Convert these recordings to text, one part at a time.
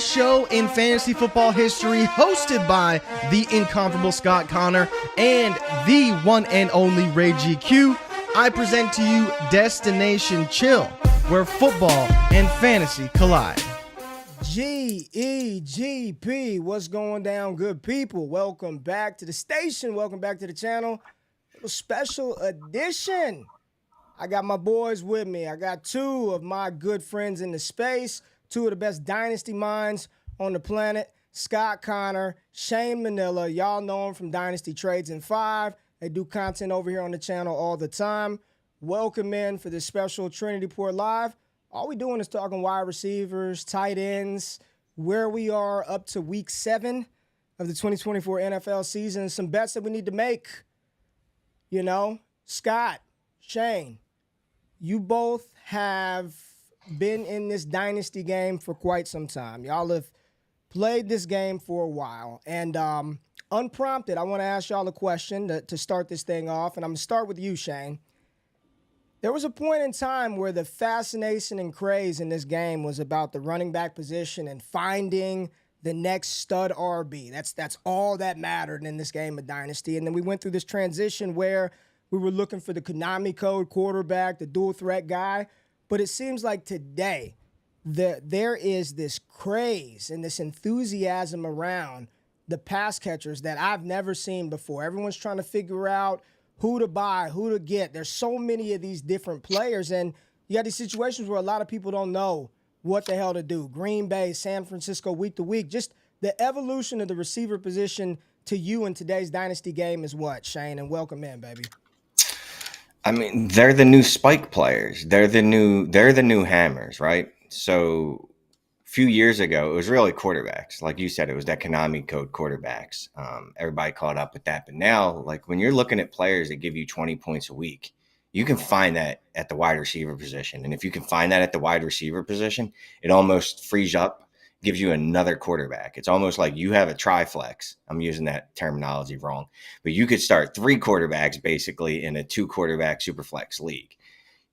greatest show in fantasy football history, hosted by the incomparable Scott Connor and the one and only RayGQue. I present to you Destination Chill, where football and fantasy collide. GEGP, what's going down, good people? Welcome back to the station. Welcome back to the channel. A special edition. I got my boys with me. I got two of my good friends in the space, two of the best dynasty minds on the planet, Scott Connor, Shane Manila. Y'all know them from Dynasty Trades in 5. They do content over here on the channel all the time. Welcome in for this special Trinity Port Live. All we doing is talking wide receivers, tight ends, where we are up to week 7 of the 2024 NFL season, some bets that we need to make. You know, Scott, Shane, you both have been in this dynasty game for quite some time. Y'all have played this game for a while. And unprompted, I want to ask y'all a question to start this thing off. And I'm going to start with you, Shane. There was a point in time where the fascination and craze in this game was about the running back position and finding the next stud RB. That's all that mattered in this game of Dynasty. And then we went through this transition where we were looking for the Konami code quarterback, the dual threat guy. But it seems like today there is this craze and this enthusiasm around the pass catchers that I've never seen before. Everyone's trying to figure out who to buy, who to get. There's so many of these different players, and you got these situations where a lot of people don't know what the hell to do. Green Bay, San Francisco, week to week. Just the evolution of the receiver position to you in today's dynasty game is what, Shane? And welcome in, baby. I mean, they're the new spike players. They're the new hammers, right? So a few years ago, it was really quarterbacks. Like you said, it was that Konami code quarterbacks. Everybody caught up with that. But now, like when you're looking at players that give you 20 points a week, you can find that at the wide receiver position. And if you can find that at the wide receiver position, it almost frees up, gives you another quarterback. It's almost like you have a triflex. I'm using that terminology wrong. But you could start 3 quarterbacks basically in a 2-quarterback superflex league.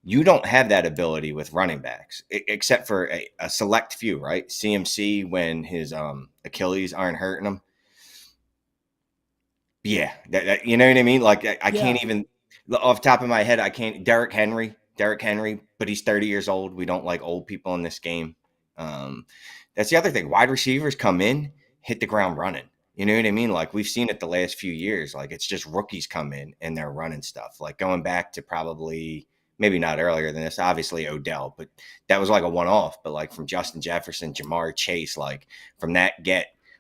You don't have that ability with running backs, except for a select few, right? CMC when his Achilles aren't hurting him. Yeah, that, you know what I mean? Like I can't even, off the top of my head, I can't. Derrick Henry, but he's 30 years old. We don't like old people in this game. That's the other thing. Wide receivers come in, hit the ground running. You know what I mean? Like we've seen it the last few years. Like it's just rookies come in and they're running stuff. Like going back to probably – maybe not earlier than this, obviously Odell, but that was like a one-off. But like from Justin Jefferson, Jamar Chase, like from that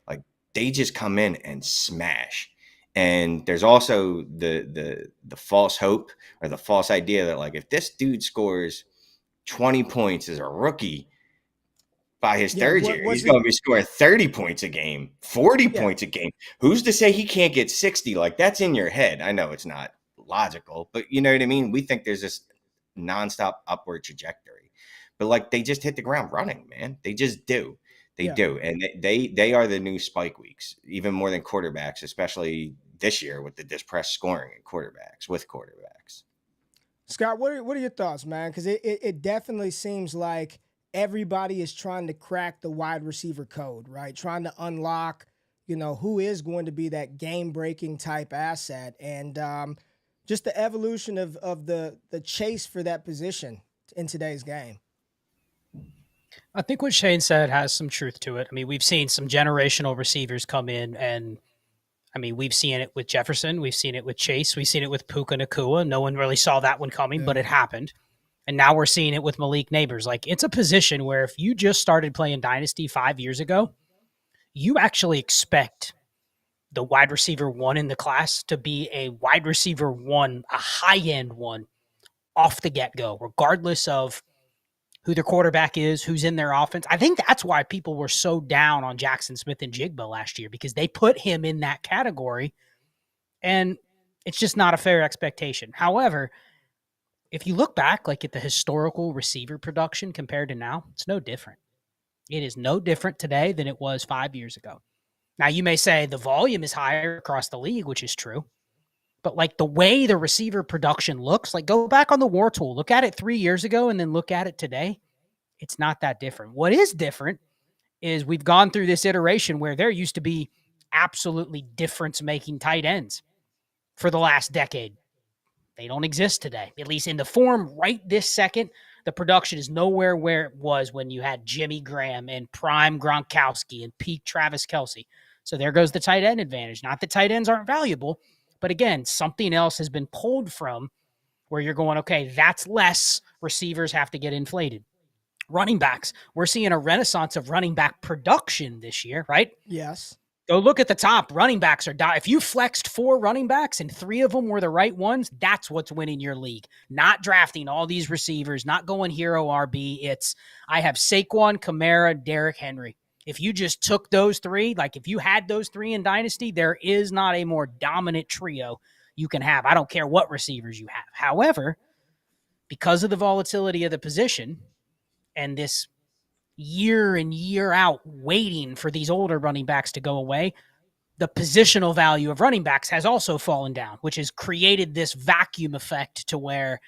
like they just come in and smash. And there's also the false hope or the false idea that like if this dude scores 20 points as a rookie by his third year, he's going to be scoring 30 points a game, 40 points a game. Who's to say he can't get 60? Like that's in your head. I know it's not logical, but you know what I mean? We think there's this nonstop upward trajectory, but like they just hit the ground running, man. They just do. They do. And they are the new spike weeks, even more than quarterbacks, especially this year with the depressed scoring at quarterbacks. Scott, what are your thoughts, man? Because it definitely seems like everybody is trying to crack the wide receiver code, right? Trying to unlock, you know, who is going to be that game-breaking type asset. And just the evolution of the chase for that position in today's game. I think what Shane said has some truth to it. I mean, we've seen some generational receivers come in, and I mean, we've seen it with Jefferson, we've seen it with Chase, we've seen it with Puka Nacua. No one really saw that one coming, but it happened. And now we're seeing it with Malik Nabers. Like, it's a position where if you just started playing Dynasty 5 years ago, you actually expect the wide receiver 1 in the class to be a wide receiver 1, a high-end one, off the get-go, regardless of who their quarterback is, who's in their offense. I think that's why people were so down on Jackson Smith and Jigba last year, because they put him in that category, and it's just not a fair expectation. However, if you look back like at the historical receiver production compared to now, it's no different. It is no different today than it was 5 years ago. Now, you may say the volume is higher across the league, which is true. But like the way the receiver production looks, like go back on the War Tool, look at it 3 years ago and then look at it today. It's not that different. What is different is we've gone through this iteration where there used to be absolutely difference-making tight ends for the last decade. They don't exist today, at least in the form right this second. The production is nowhere where it was when you had Jimmy Graham and prime Gronkowski and peak Travis Kelce. So there goes the tight end advantage. Not that tight ends aren't valuable, but again, something else has been pulled from where you're going, okay, that's less. Receivers have to get inflated. Running backs, we're seeing a renaissance of running back production this year, right? Yes. Go look at the top. Running backs are if you flexed 4 running backs and 3 of them were the right ones, that's what's winning your league. Not drafting all these receivers, not going hero RB. It's I have Saquon, Kamara, Derrick Henry. If you just took those 3, like if you had those 3 in Dynasty, there is not a more dominant trio you can have. I don't care what receivers you have. However, because of the volatility of the position and this year in, year out waiting for these older running backs to go away, the positional value of running backs has also fallen down, which has created this vacuum effect to where,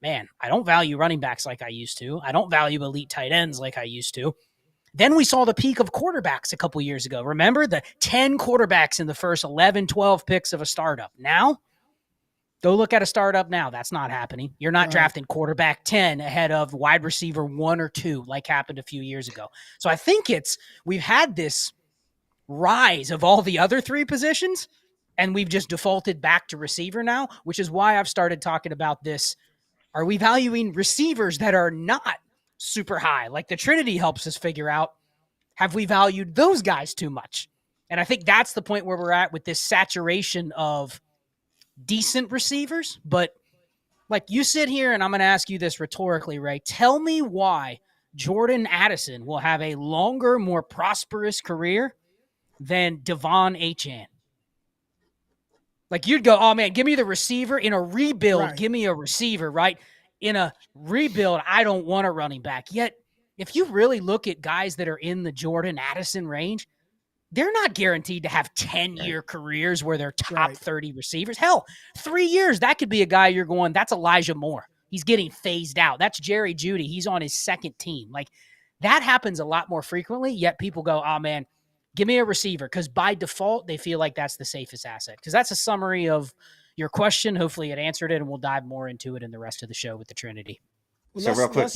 man, I don't value running backs like I used to. I don't value elite tight ends like I used to. Then we saw the peak of quarterbacks a couple years ago. Remember the 10 quarterbacks in the first 11, 12 picks of a startup. Now, go look at a startup now. That's not happening. You're not drafting quarterback 10 ahead of wide receiver 1 or 2 like happened a few years ago. So I think we've had this rise of all the other 3 positions, and we've just defaulted back to receiver now, which is why I've started talking about this. Are we valuing receivers that are not super high? Like the Trinity helps us figure out, have we valued those guys too much? And I think that's the point where we're at with this saturation of decent receivers. But like you sit here and I'm going to ask you this rhetorically, Ray, tell me why Jordan Addison will have a longer, more prosperous career than Devon Achane. Like you'd go, oh man, give me the receiver in a rebuild. Right. Give me a receiver, right? In a rebuild, I don't want a running back. Yet, if you really look at guys that are in the Jordan Addison range, they're not guaranteed to have 10-year careers where they're top 30 receivers. Hell, 3 years, that could be a guy you're going, that's Elijah Moore. He's getting phased out. That's Jerry Jeudy. He's on his second team. Like, that happens a lot more frequently, yet people go, oh, man, give me a receiver, because by default, they feel like that's the safest asset. Because that's a summary of your question. Hopefully it answered it, and we'll dive more into it in the rest of the show with the Trinity. Well, So real quick,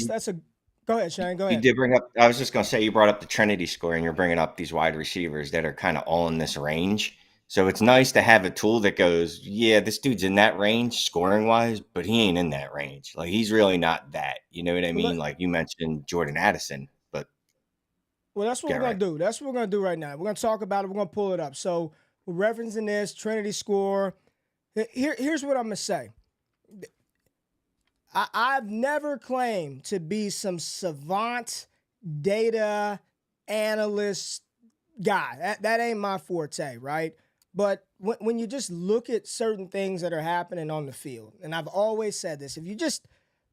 go ahead, Shane. Go you ahead. did bring up, I was just going to say, you brought up the Trinity score, and you're bringing up these wide receivers that are kind of all in this range. So it's nice to have a tool that goes, yeah, this dude's in that range scoring wise, but he ain't in that range. Like, he's really not that. You know what I mean? Like you mentioned Jordan Addison, but well, that's what we're going to do. That's what we're going to do right now. We're going to talk about it. We're going to pull it up. So we're referencing this Trinity score. Here's what I'm going to say. I've never claimed to be some savant data analyst guy. That ain't my forte, right? But when you just look at certain things that are happening on the field, and I've always said this, if you just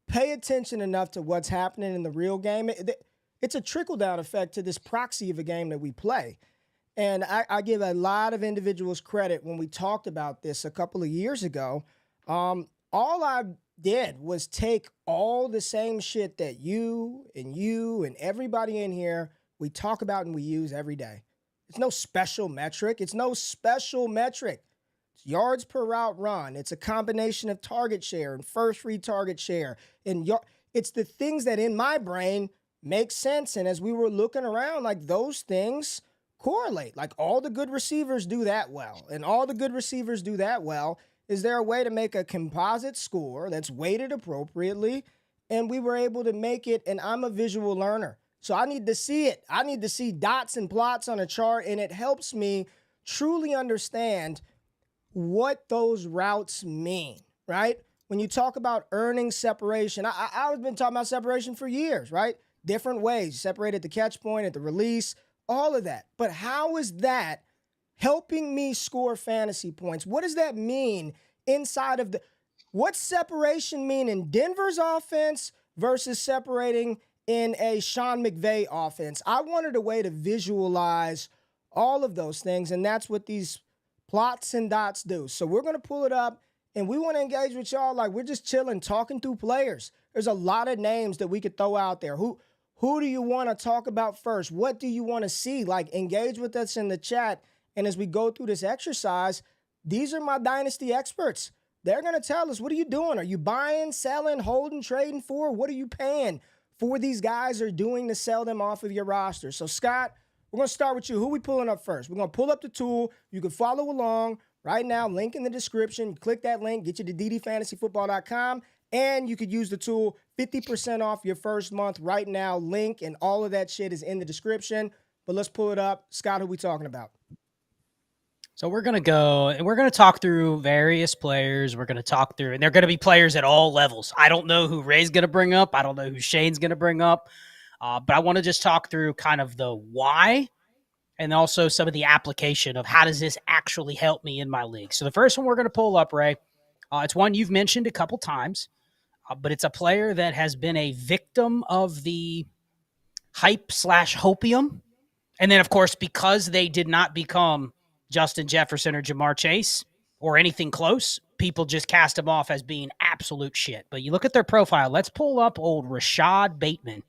pay attention enough to what's happening in the real game, it's a trickle-down effect to this proxy of a game that we play. And I give a lot of individuals credit when we talked about this a couple of years ago. All I did was take all the same shit that you and everybody in here, we talk about and we use every day. It's no special metric. It's yards per route run. It's a combination of target share and first read target share. And it's the things that in my brain make sense. And as we were looking around, like those things correlate. Like all the good receivers do that well. And all the good receivers do that well. Is there a way to make a composite score that's weighted appropriately? And we were able to make it, and I'm a visual learner. So I need to see it. I need to see dots and plots on a chart, and it helps me truly understand what those routes mean, right? When you talk about earning separation, I've been talking about separation for years, right? Different ways, separate at the catch point, at the release, all of that. But how is that helping me score fantasy points? What does that mean inside of what's separation mean in Denver's offense versus separating in a Sean McVay offense? I wanted a way to visualize all of those things, and that's what these plots and dots do. So we're going to pull it up, and we want to engage with y'all like we're just chilling, talking through players. There's a lot of names that we could throw out there. Who do you want to talk about first? What do you want to see? Like, engage with us in the chat. And as we go through this exercise, these are my Dynasty experts. They're going to tell us, what are you doing? Are you buying, selling, holding, trading for? What are you paying for these guys are doing to sell them off of your roster? So, Scott, we're going to start with you. Who are we pulling up first? We're going to pull up the tool. You can follow along right now. Link in the description. Click that link. Get you to ddfantasyfootball.com. And you could use the tool, 50% off your first month right now. Link and all of that shit is in the description. But let's pull it up. Scott, who we talking about? So we're going to go and we're going to talk through various players. We're going to talk through, and they're going to be players at all levels. I don't know who Ray's going to bring up. I don't know who Shane's going to bring up. But I want to just talk through kind of the why and also some of the application of how does this actually help me in my league. So the first one we're going to pull up, Ray, it's one you've mentioned a couple times. But it's a player that has been a victim of the hype/hopium. And then, of course, because they did not become Justin Jefferson or Jamar Chase or anything close, people just cast him off as being absolute shit. But you look at their profile. Let's pull up old Rashad Bateman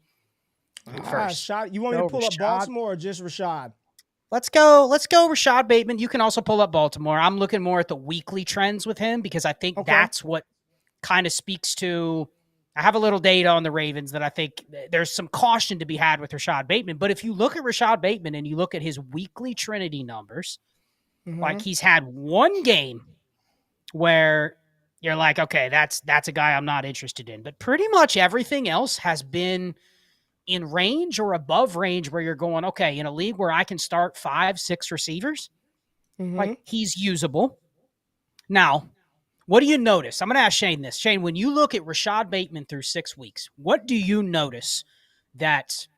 first. You want me to pull up Baltimore or just Rashad? Let's go Rashad Bateman. You can also pull up Baltimore. I'm looking more at the weekly trends with him because I think that's what kind of speaks to, I have a little data on the Ravens that I think there's some caution to be had with Rashad Bateman. But if you look at Rashad Bateman and you look at his weekly Trinity numbers, like he's had one game where you're like, okay, that's a guy I'm not interested in. But pretty much everything else has been in range or above range where you're going, okay, in a league where I can start 5-6 receivers, like he's usable. Now, what do you notice? I'm going to ask Shane this. Shane, when you look at Rashad Bateman through 6 weeks, what do you notice that,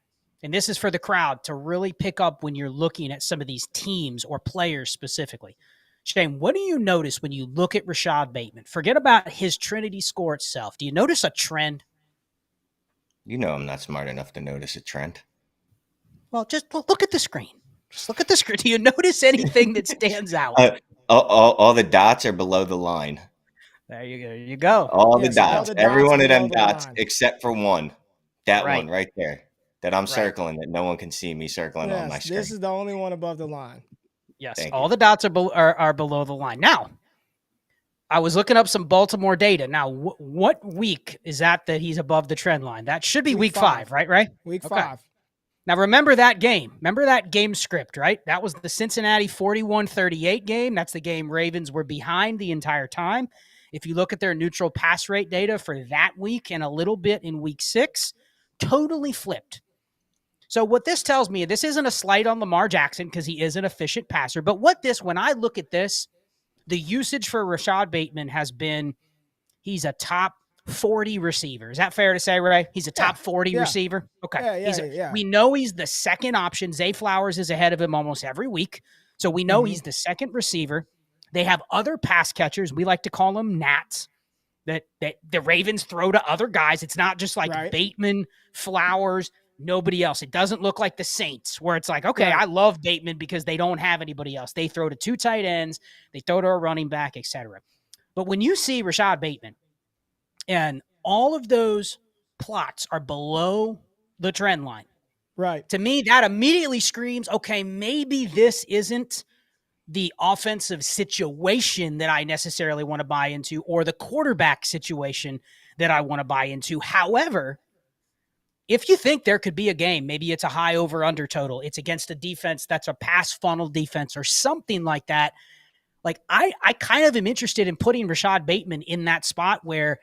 and this is for the crowd to really pick up when you're looking at some of these teams or players specifically. Shane, what do you notice when you look at Rashad Bateman? Forget about his Trinity score itself. Do you notice a trend? You know I'm not smart enough to notice a trend. Well, just look at the screen. Just look at the screen. Do you notice anything that stands out? All the dots are below the line. There you go. All the dots. Every one of them dots line. except for one. That one right there that I'm circling that no one can see me circling on my screen. This is the only one above the line. Yes, all the dots are below the line. Now, I was looking up some Baltimore data. Now, what week is that he's above the trend line? That should be week 5, right? Week 5. Now, remember that game. Remember that game script, right? That was the Cincinnati 41-38 game. That's the game Ravens were behind the entire time. If you look at their neutral pass rate data for that week and a little bit in week 6, totally flipped. So what this tells me, this isn't a slight on Lamar Jackson because he is an efficient passer, but when I look at this, the usage for Rashad Bateman has been, he's a top 40 receiver. Is that fair to say, Ray? He's a top 40 receiver? Okay. We know he's the second option. Zay Flowers is ahead of him almost every week. So we know he's the second receiver. They have other pass catchers. We like to call them gnats that the Ravens throw to other guys. It's not just like Bateman, Flowers, nobody else. It doesn't look like the Saints where it's like, okay, I love Bateman because they don't have anybody else. They throw to 2 tight ends. They throw to a running back, etc. But when you see Rashad Bateman and all of those plots are below the trend line, right? To me, that immediately screams, okay, maybe this isn't the offensive situation that I necessarily want to buy into or the quarterback situation that I want to buy into. However, if you think there could be a game, maybe it's a high over-under total, it's against a defense that's a pass funnel defense or something like that, like I kind of am interested in putting Rashad Bateman in that spot where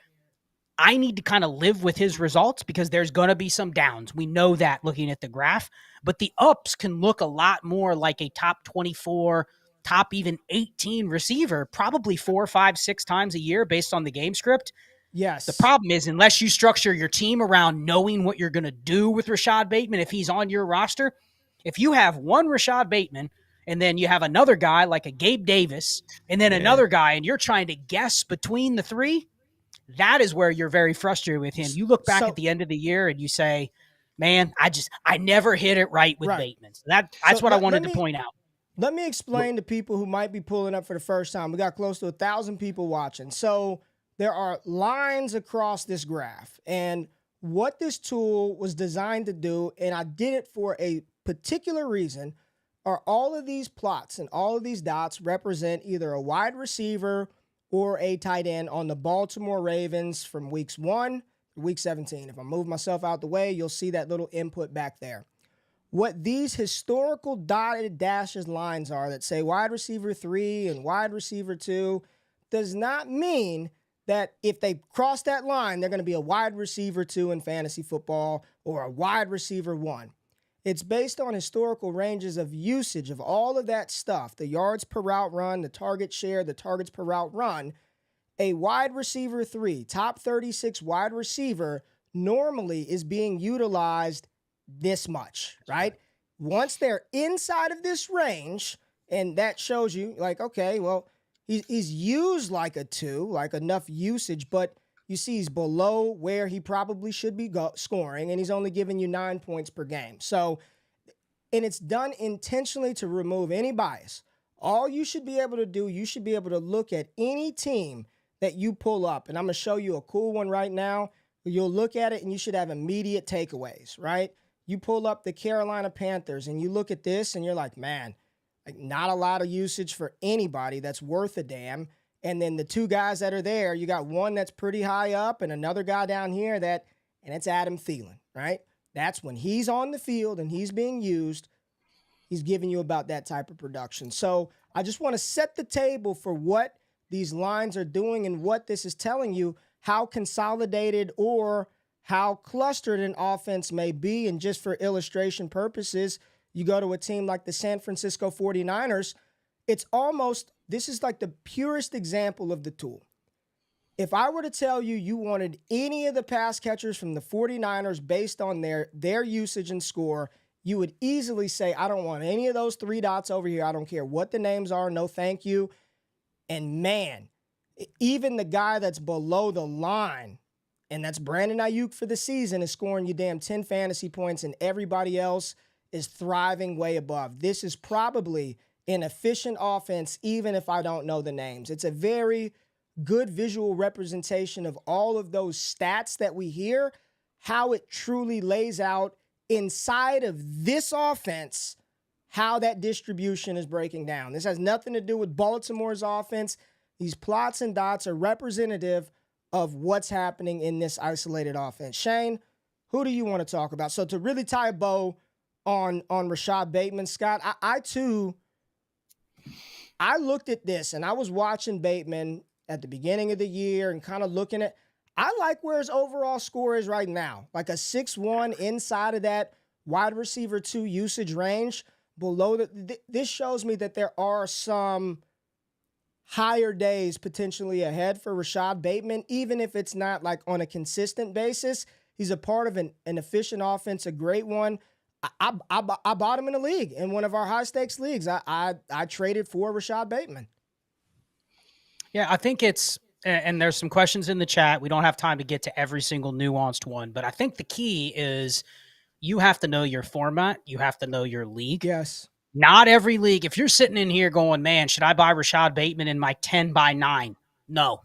I need to kind of live with his results because there's going to be some downs. We know that looking at the graph, but the ups can look a lot more like a top 24, top even 18 receiver, probably 4, 5, 6 times a year based on the game script. Yes. The problem is unless you structure your team around knowing what you're going to do with Rashad Bateman, if he's on your roster, if you have one Rashad Bateman and then you have another guy like a Gabe Davis and then another guy and you're trying to guess between the three, that is where you're very frustrated with him. You look back at the end of the year and you say, man, I never hit it right with Bateman. So that's what I wanted to point out. Let me explain to people who might be pulling up for the first time. We got close to 1,000 people watching. So there are lines across this graph. And what this tool was designed to do, and I did it for a particular reason, are all of these plots and all of these dots represent either a wide receiver or a tight end on the Baltimore Ravens from weeks 1 to week 17. If I move myself out the way, you'll see that little input back there. What these historical dotted dashes lines are that say wide receiver 3 and wide receiver 2 does not mean that if they cross that line, they're going to be a wide receiver 2 in fantasy football or a wide receiver 1. It's based on historical ranges of usage of all of that stuff, the yards per route run, the target share, the targets per route run. A wide receiver 3, top 36 wide receiver, normally is being utilized this much, right? Once they're inside of this range, and that shows you like, okay, well, he's used like a 2, like enough usage, but you see he's below where he probably should be scoring, and he's only giving you 9 points per game. So, and it's done intentionally to remove any bias. All you should be able to do, you should be able to look at any team that you pull up, and I'm going to show you a cool one right now. You'll look at it, and you should have immediate takeaways, right? You pull up the Carolina Panthers, and you look at this, and you're like, man, like not a lot of usage for anybody that's worth a damn. And then the 2 guys that are there, you got one that's pretty high up and another guy down here and it's Adam Thielen, right? That's when he's on the field and he's being used, he's giving you about that type of production. So I just want to set the table for what these lines are doing and what this is telling you, how consolidated or how clustered an offense may be. And just for illustration purposes, you go to a team like the San Francisco 49ers, it's almost, this is like the purest example of the tool. If I were to tell you you wanted any of the pass catchers from the 49ers based on their usage and score, you would easily say, I don't want any of those 3 dots over here. I don't care what the names are. No, thank you. And man, even the guy that's below the line, and that's Brandon Ayuk for the season, is scoring you damn 10 fantasy points, and everybody else is thriving way above. This is probably an efficient offense, even if I don't know the names. It's a very good visual representation of all of those stats that we hear, how it truly lays out inside of this offense, how that distribution is breaking down. This has nothing to do with Baltimore's offense. These plots and dots are representative of what's happening in this isolated offense. Shane, who do you want to talk about? So to really tie a bow on Rashad Bateman, Scott, I too, I looked at this and I was watching Bateman at the beginning of the year and kind of looking at, I like where his overall score is right now, like a 6-1 inside of that wide receiver 2 usage range. Below this shows me that there are some higher days potentially ahead for Rashad Bateman, even if it's not like on a consistent basis. He's a part of an efficient offense, a great one. I bought him in a league, in one of our high-stakes leagues. I traded for Rashad Bateman. Yeah, I think it's, and there's some questions in the chat. We don't have time to get to every single nuanced one, but I think the key is you have to know your format. You have to know your league. Yes. Not every league. If you're sitting in here going, man, should I buy Rashad Bateman in my 10x9? No.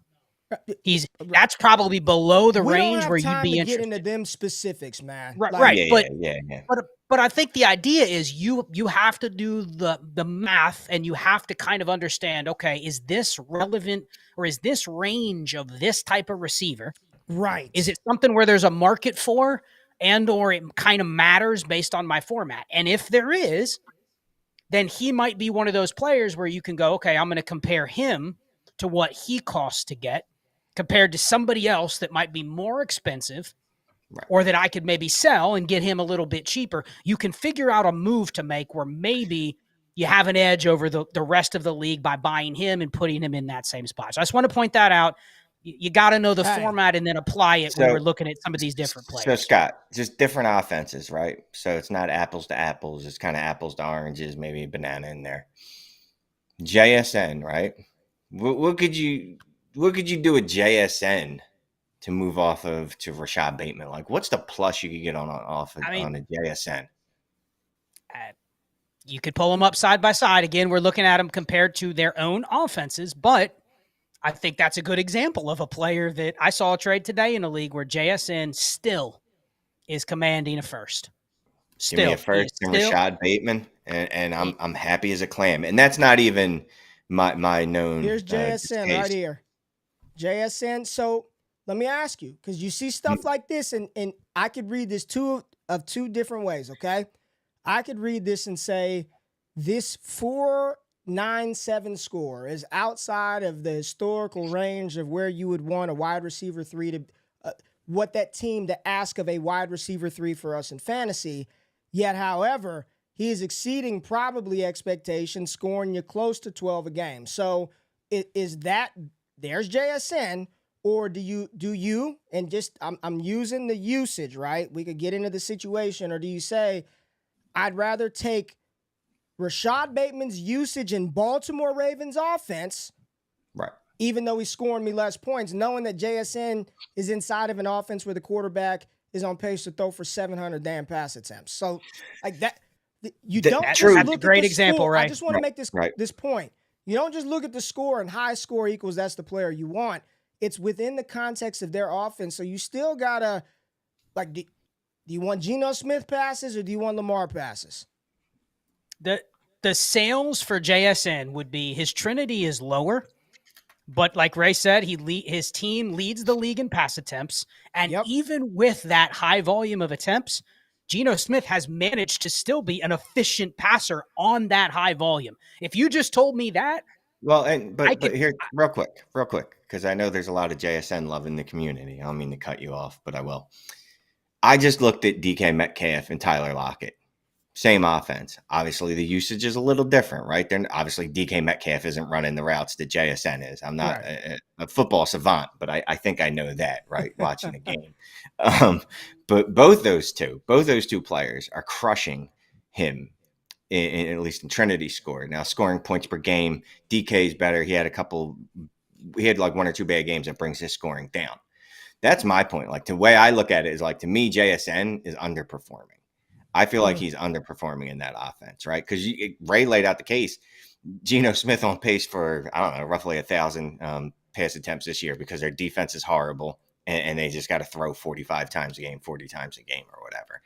That's probably below the range where you'd be interested. Get into them specifics, man. Right, like, right. Yeah. But I think the idea is you have to do the math, and you have to kind of understand, okay, is this relevant, or is this range of this type of receiver? Right. Is it something where there's a market for, and or it kind of matters based on my format? And if there is, then he might be one of those players where you can go, okay, I'm going to compare him to what he costs to get compared to somebody else that might be more expensive, right, or that I could maybe sell and get him a little bit cheaper. You can figure out a move to make where maybe you have an edge over the rest of the league by buying him and putting him in that same spot. So I just want to point that out. You got to know the format and then apply it when we're looking at some of these different players. So, Scott, just different offenses, right? So it's not apples to apples. It's kind of apples to oranges, maybe a banana in there. JSN, right? What could you do with JSN to move off of to Rashad Bateman? Like, what's the plus you could get on a JSN? You could pull them up side by side. Again, we're looking at them compared to their own offenses, but I think that's a good example of a player that I saw a trade today in a league where JSN still is commanding a first. Give me a first and Rashad Bateman, and I'm happy as a clam. And that's not even my known. Here's JSN right here. JSN. So let me ask you, because you see stuff like this, and I could read this two different ways, okay? I could read this and say this 4.97 score is outside of the historical range of where you would want a wide receiver 3 to what that team to ask of a wide receiver 3 for us in fantasy. Yet, however, he is exceeding probably expectations, scoring you close to 12 a game. So is that there's JSN, or do you and just I'm using the usage, right? We could get into the situation, or do you say I'd rather take Rashad Bateman's usage in Baltimore Ravens offense, right? Even though he's scoring me less points, knowing that JSN is inside of an offense where the quarterback is on pace to throw for 700 damn pass attempts. So like that, you don't just look at the example, score. Right? I just want to make this point. You don't just look at the score and high score equals that's the player you want. It's within the context of their offense. So you still gotta like, do you want Geno Smith passes or do you want Lamar passes? The sales for JSN would be his Trinity is lower, but like Ray said, his team leads the league in pass attempts. And even with that high volume of attempts, Geno Smith has managed to still be an efficient passer on that high volume. If you just told me that. Well, but here, real quick, because I know there's a lot of JSN love in the community. I don't mean to cut you off, but I will. I just looked at DK Metcalf and Tyler Lockett. Same offense. Obviously, the usage is a little different, right? Obviously, DK Metcalf isn't running the routes that JSN is. I'm not a football savant, but I think I know that, right? Watching the game. But both those two players are crushing him, at least in Trinity score. Now, scoring points per game, DK's better. He had like 1 or 2 bad games that brings his scoring down. That's my point. Like, the way I look at it is like, to me, JSN is underperforming. I feel like he's underperforming in that offense, right? Because Ray laid out the case. Geno Smith on pace for, I don't know, roughly 1,000 pass attempts this year because their defense is horrible and they just got to throw 45 times a game, 40 times a game or whatever.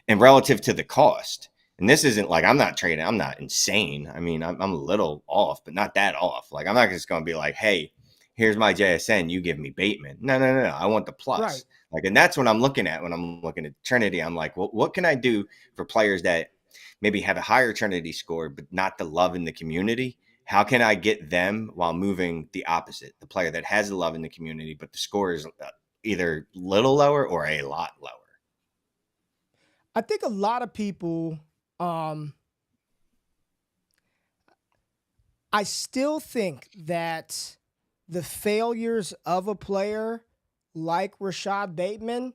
And relative to the cost, and this isn't like I'm not insane. I mean, I'm a little off, but not that off. Like, I'm not just going to be like, hey, here's my JSN, you give me Bateman. No. I want the plus. Right. Like, and that's what I'm looking at when I'm looking at Trinity. I'm like, well, what can I do for players that maybe have a higher Trinity score, but not the love in the community? How can I get them while moving the opposite? The player that has the love in the community, but the score is either little lower or a lot lower. I think a lot of people, I still think that the failures of a player like Rashad Bateman,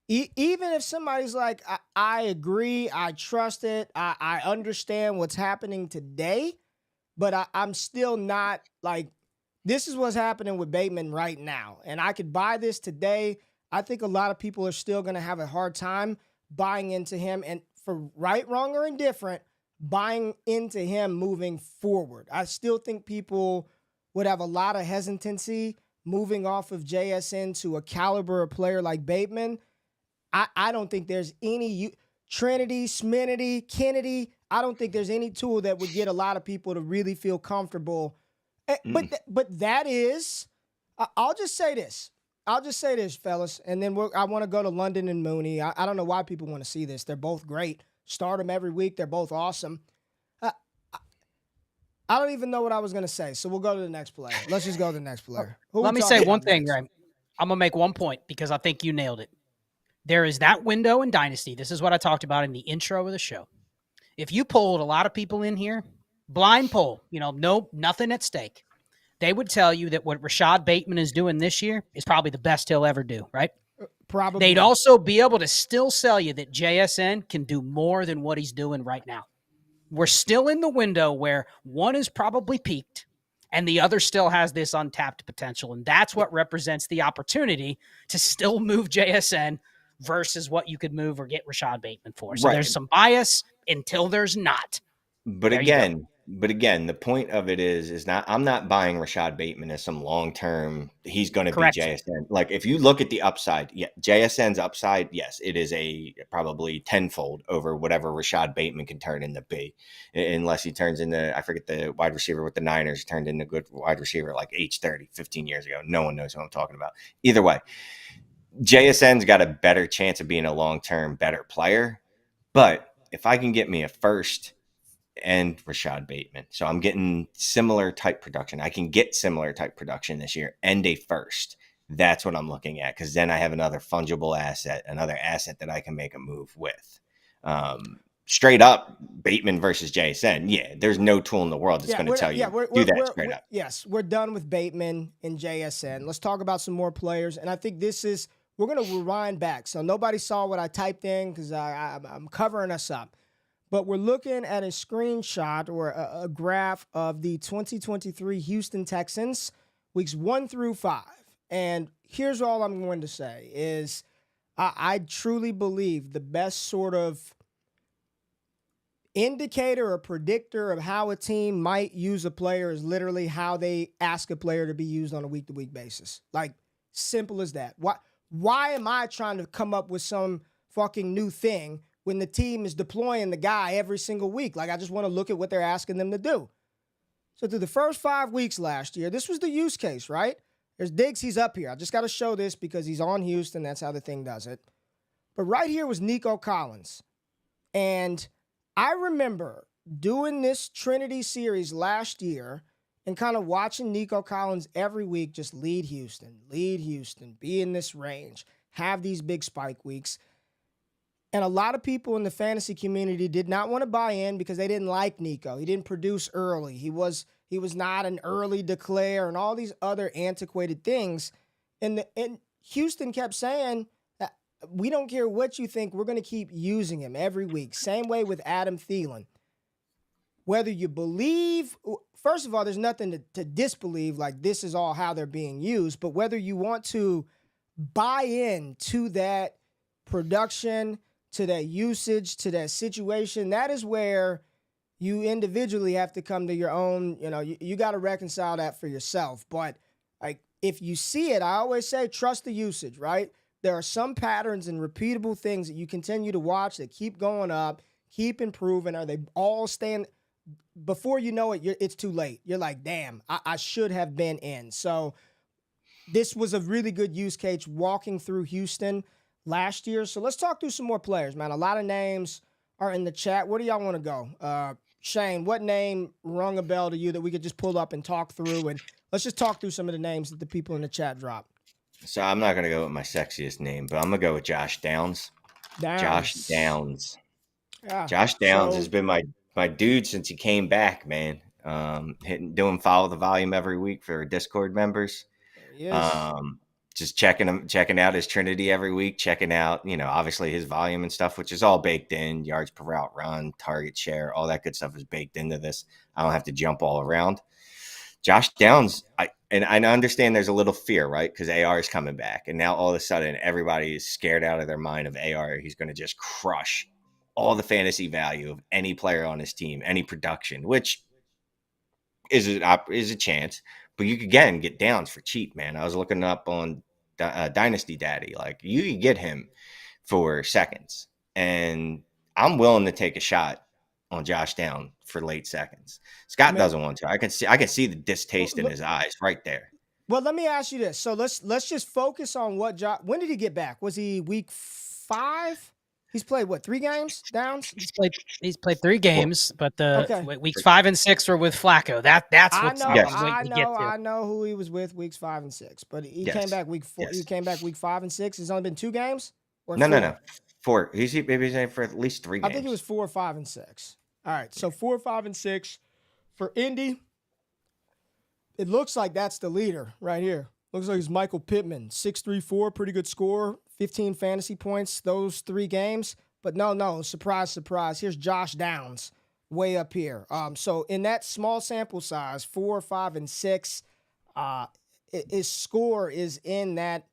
even if somebody's like, I agree, I trust it, I understand what's happening today, but I'm still not like, this is what's happening with Bateman right now. And I could buy this today. I think a lot of people are still going to have a hard time buying into him. And for right, wrong, or indifferent, buying into him moving forward. I still think people would have a lot of hesitancy moving off of JSN to a caliber of player like Bateman. I don't think there's any Trinity, Sminity, Kennedy. I don't think there's any tool that would get a lot of people to really feel comfortable. But that is, I'll just say this, fellas, and then I want to go to London and Mooney. I don't know why people want to see this. They're both great. Start them every week. They're both awesome. I don't even know what I was going to say, so we'll go to the next player. Let's just go to the next player. Let me say one thing, Ray. I'm going to make one point because I think you nailed it. There is that window in Dynasty. This is what I talked about in the intro of the show. If you polled a lot of people in here, blind poll, nothing at stake, they would tell you that what Rashad Bateman is doing this year is probably the best he'll ever do, right? Probably. They'd also be able to still sell you that JSN can do more than what he's doing right now. We're still in the window where one is probably peaked and the other still has this untapped potential. And that's what represents the opportunity to still move JSN versus what you could move or get Rashad Bateman for. So There's some bias until there's not. But again, But again, the point of it is not, I'm not buying Rashad Bateman as some long-term, he's going to be Correction. JSN. Like if you look at the upside, yeah, JSN's upside, yes, it is a probably tenfold over whatever Rashad Bateman can turn into be, unless he turns into, I forget the wide receiver with the Niners turned into a good wide receiver like age 30, 15 years ago. No one knows who I'm talking about. Either way, JSN's got a better chance of being a long-term better player. But if I can get me a first and Rashad Bateman, so I'm getting similar type production. I can get similar type production this year and a first. That's what I'm looking at, because then I have another fungible asset, another asset that I can make a move with. Straight up, Bateman versus JSN. Yeah, there's no tool in the world that's going to tell you do that straight up. Yes, we're done with Bateman and JSN. Let's talk about some more players. And I think we're going to rewind back. So nobody saw what I typed in because I'm covering us up. But we're looking at a screenshot or a graph of the 2023 Houston Texans, weeks 1 through 5. And here's all I'm going to say is I truly believe the best sort of indicator or predictor of how a team might use a player is literally how they ask a player to be used on a week-to-week basis. Like, simple as that. Why am I trying to come up with some fucking new thing when the team is deploying the guy every single week? Like, I just want to look at what they're asking them to do. So through the first 5 weeks last year, this was the use case, right? There's Diggs, he's up here. I just got to show this because he's on Houston. That's how the thing does it. But right here was Nico Collins. And I remember doing this Trinity series last year and kind of watching Nico Collins every week just lead Houston, be in this range, have these big spike weeks. And a lot of people in the fantasy community did not want to buy in because they didn't like Nico. He didn't produce early. He was not an early declare and all these other antiquated things. And Houston kept saying, we don't care what you think. We're going to keep using him every week. Same way with Adam Thielen. Whether you believe, first of all, there's nothing to disbelieve, like this is all how they're being used. But whether you want to buy in to that production, to that usage, to that situation, that is where you individually have to come to your own, you got to reconcile that for yourself. But like, if you see it, I always say, trust the usage, right? There are some patterns and repeatable things that you continue to watch that keep going up, keep improving. Are they all staying? Before you know it, it's too late. You're like, damn, I should have been in. So this was a really good use case walking through Houston last year. So let's talk through some more players, man. A lot of names are in the chat. Where do y'all want to go? Shane, what name rung a bell to you that we could just pull up and talk through? And let's just talk through some of the names that the people in the chat dropped. So I'm not going to go with my sexiest name, but I'm going to go with Josh Downs. Josh Downs. Yeah. Josh Downs has been my dude since he came back, man. Doing Follow the Volume every week for Discord members. Just checking out his Trinity every week, checking out, obviously his volume and stuff, which is all baked in, yards per route run, target share, all that good stuff is baked into this. I don't have to jump all around. Josh Downs, I understand there's a little fear, right? Because AR is coming back. And now all of a sudden, everybody is scared out of their mind of AR. He's going to just crush all the fantasy value of any player on his team, any production, which is a chance. But you could, again, get Downs for cheap, man. I was looking up on Dynasty Daddy. Like, you could get him for seconds. And I'm willing to take a shot on Josh Downs for late seconds. Scott doesn't want to. I can see the distaste in his eyes right there. Well, let me ask you this. So let's just focus on when did he get back? Was he week 5? He's played 3 games? Downs? He's played 3 games, but the weeks 5 and 6 were with Flacco. That's what I know who he was with weeks 5 and 6, but he came back week 4. Yes. He came back week 5 and 6. It's only been 2 games? Or No. 4. He's maybe for at least 3 games. I think it was 4, 5, and 6. All right, so 4, 5, and 6 for Indy. It looks like that's the leader right here. Looks like it's Michael Pittman, 6.34, pretty good score, 15 fantasy points those 3 games. But no, surprise. Here's Josh Downs way up here. So in that small sample size, 4, 5, and 6, his score is in that.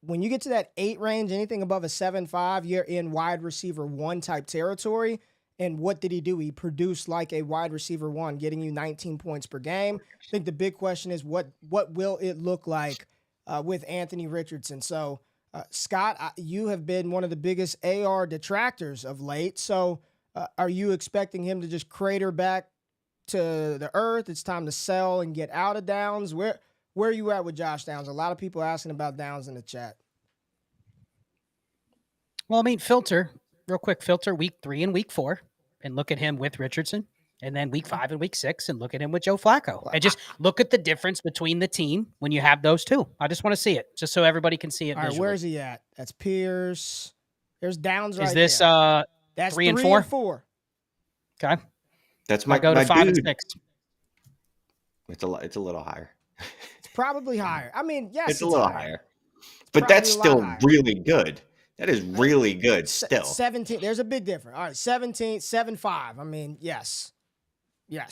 When you get to that 8 range, anything above a 7.5, you're in wide receiver 1 type territory. And what did he do? He produced like a wide receiver one, getting you 19 points per game. I think the big question is what will it look like with Anthony Richardson? So, Scott, you have been one of the biggest AR detractors of late. So, are you expecting him to just crater back to the earth? It's time to sell and get out of Downs. Where are you at with Josh Downs? A lot of people asking about Downs in the chat. Well, I mean, real quick filter week 3 and week 4 and look at him with Richardson, and then week 5 and week 6 and look at him with Joe Flacco, and just look at the difference between the team when you have those two. I just want to see it, just so everybody can see it. All right, visually. where's he at? That's Pierce. There's Downs right Is this there. That's 3 and 4? Okay. That's I go to 5 and dude. 6. It's a little higher. It's probably higher. I mean, yes, it's a little higher. It's But that's probably a lot still higher. really good. That is really good still. 17. There's a big difference. All right, 17, 7-5. I mean, yes. Here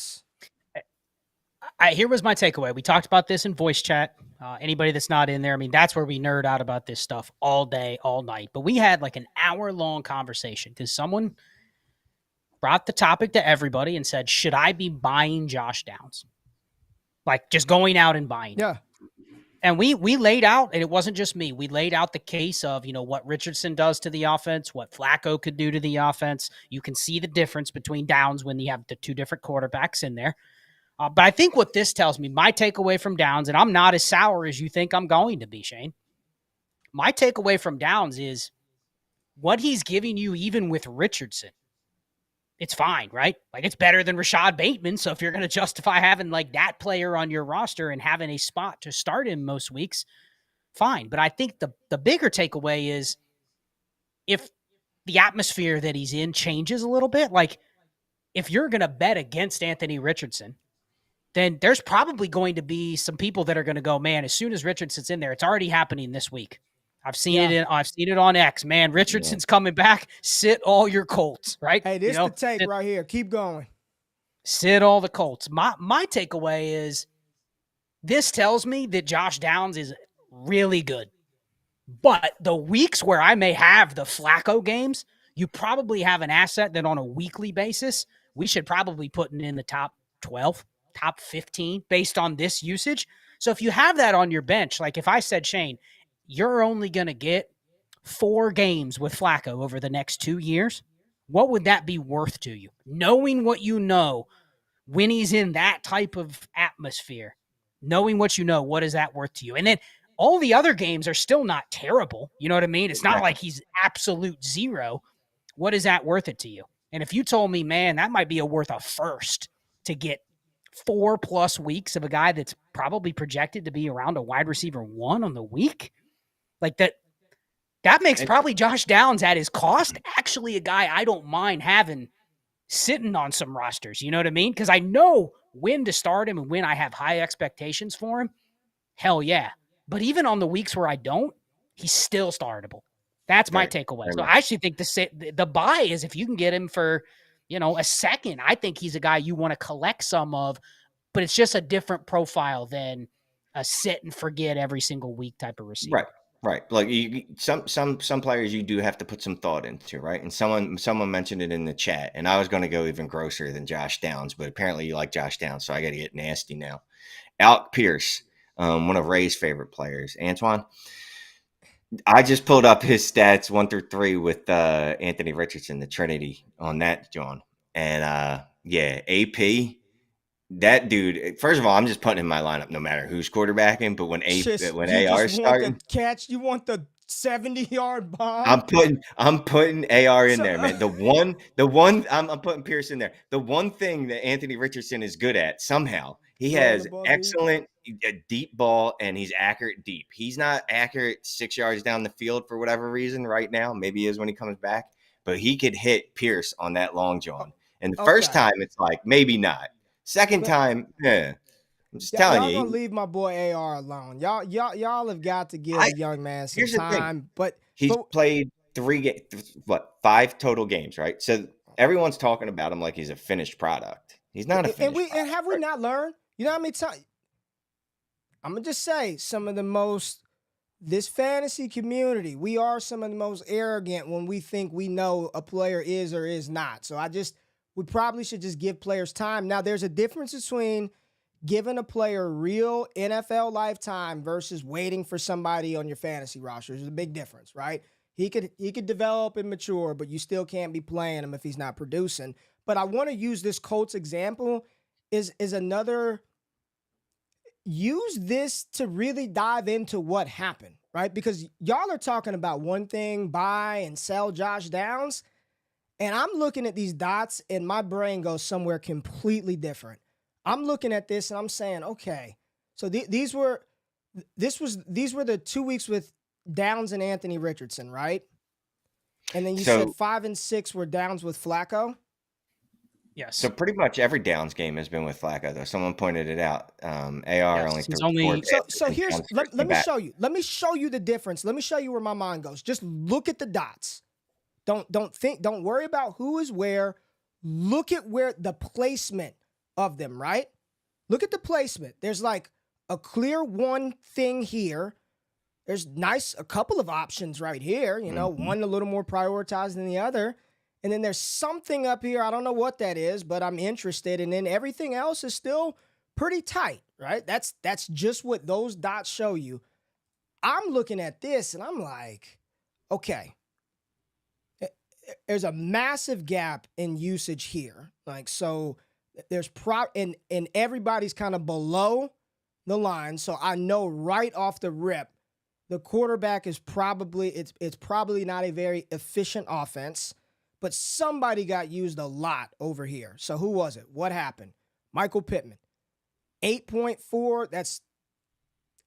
was my takeaway. We talked about this in voice chat. Anybody that's not in there, I mean, that's where we nerd out about this stuff all day, all night. But we had like an hour-long conversation because someone brought the topic to everybody and said, should I be buying Josh Downs? Like just going out and buying. Yeah. And we laid out, and it wasn't just me, we laid out the case of, what Richardson does to the offense, what Flacco could do to the offense. You can see the difference between Downs when you have the two different quarterbacks in there. But I think what this tells me, my takeaway from Downs, and I'm not as sour as you think I'm going to be, Shane. My takeaway from Downs is what he's giving you even with Richardson. It's fine, right? Like it's better than Rashad Bateman. So if you're going to justify having like that player on your roster and having a spot to start him most weeks, fine. But I think the bigger takeaway is if the atmosphere that he's in changes a little bit, like if you're going to bet against Anthony Richardson, then there's probably going to be some people that are going to go, man, as soon as Richardson's in there, it's already happening this week. I've seen it on X, man. Richardson's coming back. Sit all your Colts, right? Hey, this is the take right here. Keep going. Sit all the Colts. My takeaway is this tells me that Josh Downs is really good. But the weeks where I may have the Flacco games, you probably have an asset that on a weekly basis, we should probably put in the top 12, top 15 based on this usage. So if you have that on your bench, like if I said, Shane, you're only going to get 4 games with Flacco over the next 2 years, what would that be worth to you? Knowing what you know when he's in that type of atmosphere, knowing what you know, what is that worth to you? And then all the other games are still not terrible. You know what I mean? It's not like he's absolute zero. What is that worth it to you? And if you told me, man, that might be worth a first to get 4+ weeks of a guy that's probably projected to be around a wide receiver 1 on the week, like that makes probably Josh Downs at his cost actually a guy I don't mind having sitting on some rosters. You know what I mean? Because I know when to start him and when I have high expectations for him. Hell yeah. But even on the weeks where I don't, he's still startable. That's my takeaway. So I actually think the buy is if you can get him for, a second, I think he's a guy you want to collect some of, but it's just a different profile than a sit and forget every single week type of receiver. Right. Like some players you do have to put some thought into, right? And someone mentioned it in the chat, and I was going to go even grosser than Josh Downs, but apparently you like Josh Downs, so I got to get nasty now. Alec Pierce, one of Ray's favorite players. Antoine, I just pulled up his stats 1 through 3 with Anthony Richardson, the Trinity on that, John. And AP. That dude, first of all, I'm just putting in my lineup no matter who's quarterbacking, but when AR starting, catch, you want the 70-yard bomb. I'm putting AR in there, man. I'm putting Pierce in there. The one thing that Anthony Richardson is good at somehow, he has excellent deep ball and he's accurate deep. He's not accurate 6 yards down the field for whatever reason right now. Maybe he is when he comes back, but he could hit Pierce on that long john. And the first time it's like, maybe not. Second time, I'm just telling you. Y'all gonna leave my boy AR alone. Y'all have got to give the young man some time. But he's played 5 total games, right? So everyone's talking about him like he's a finished product. He's not a finished product. And have we not learned? You know how many times? I'm gonna just say some of the most this fantasy community, we are some of the most arrogant when we think we know a player is or is not. So we probably should just give players time. Now, there's a difference between giving a player real NFL lifetime versus waiting for somebody on your fantasy roster. There's a big difference, right? He could develop and mature, but you still can't be playing him if he's not producing. But I want to use this Colts example is another. Use this to really dive into what happened, right? Because y'all are talking about one thing, buy and sell Josh Downs, and I'm looking at these dots and my brain goes somewhere completely different. I'm looking at this and I'm saying, okay, so these were the 2 weeks with Downs and Anthony Richardson, right? And then you said 5 and 6 were Downs with Flacco. Yes. So pretty much every Downs game has been with Flacco, though. Someone pointed it out. AR only threw So here's let me show you. Let me show you the difference. Let me show you where my mind goes. Just look at the dots. Don't worry about who is where. Look at where the placement of them, right? Look at the placement. There's like a clear one thing here. There's a couple of options right here, one a little more prioritized than the other. And then there's something up here. I don't know what that is, but I'm interested. And then everything else is still pretty tight, right? That's just what those dots show you. I'm looking at this and I'm like, okay, there's a massive gap in usage here. Like, so there's and everybody's kind of below the line. So I know right off the rip, the quarterback is probably, it's probably not a very efficient offense. But somebody got used a lot over here. So who was it? What happened? Michael Pittman. 8.4. That's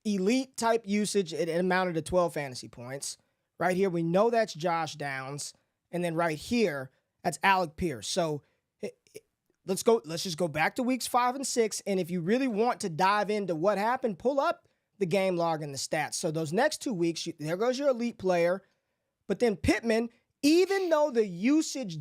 elite type usage. It amounted to 12 fantasy points. Right here, we know that's Josh Downs. And then right here, that's Alec Pierce. So let's just go back to weeks 5 and 6. And if you really want to dive into what happened, pull up the game log and the stats. So those next 2 weeks, there goes your elite player. But then Pittman, even though the usage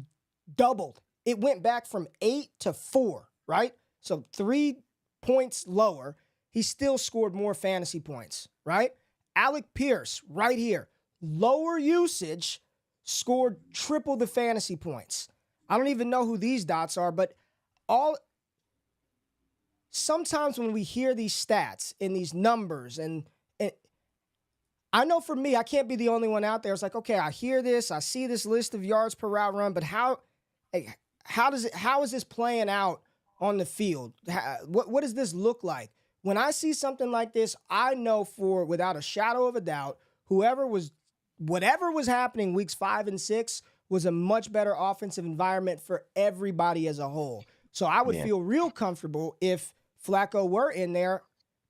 doubled, it went back from 8 to 4, right? So 3 points lower, he still scored more fantasy points, right? Alec Pierce, right here, lower usage, scored triple the fantasy points. I don't even know who these dots are, but sometimes when we hear these stats and these numbers and I know for me, I can't be the only one out there. It's like, okay, I hear this, I see this list of yards per route run, but how is this playing out on the field? What does this look like? When I see something like this, I know without a shadow of a doubt, whatever was happening weeks 5 and 6 was a much better offensive environment for everybody as a whole. So I would feel real comfortable if Flacco were in there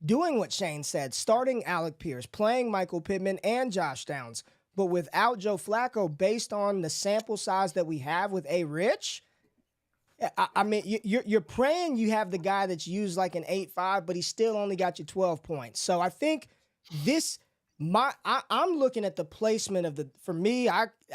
doing what Shane said, starting Alec Pierce, playing Michael Pittman and Josh Downs. But without Joe Flacco, based on the sample size that we have with A. Rich, I mean, you're praying you have the guy that's used like an 8.5, but he still only got you 12 points. So I think I'm looking at the placement of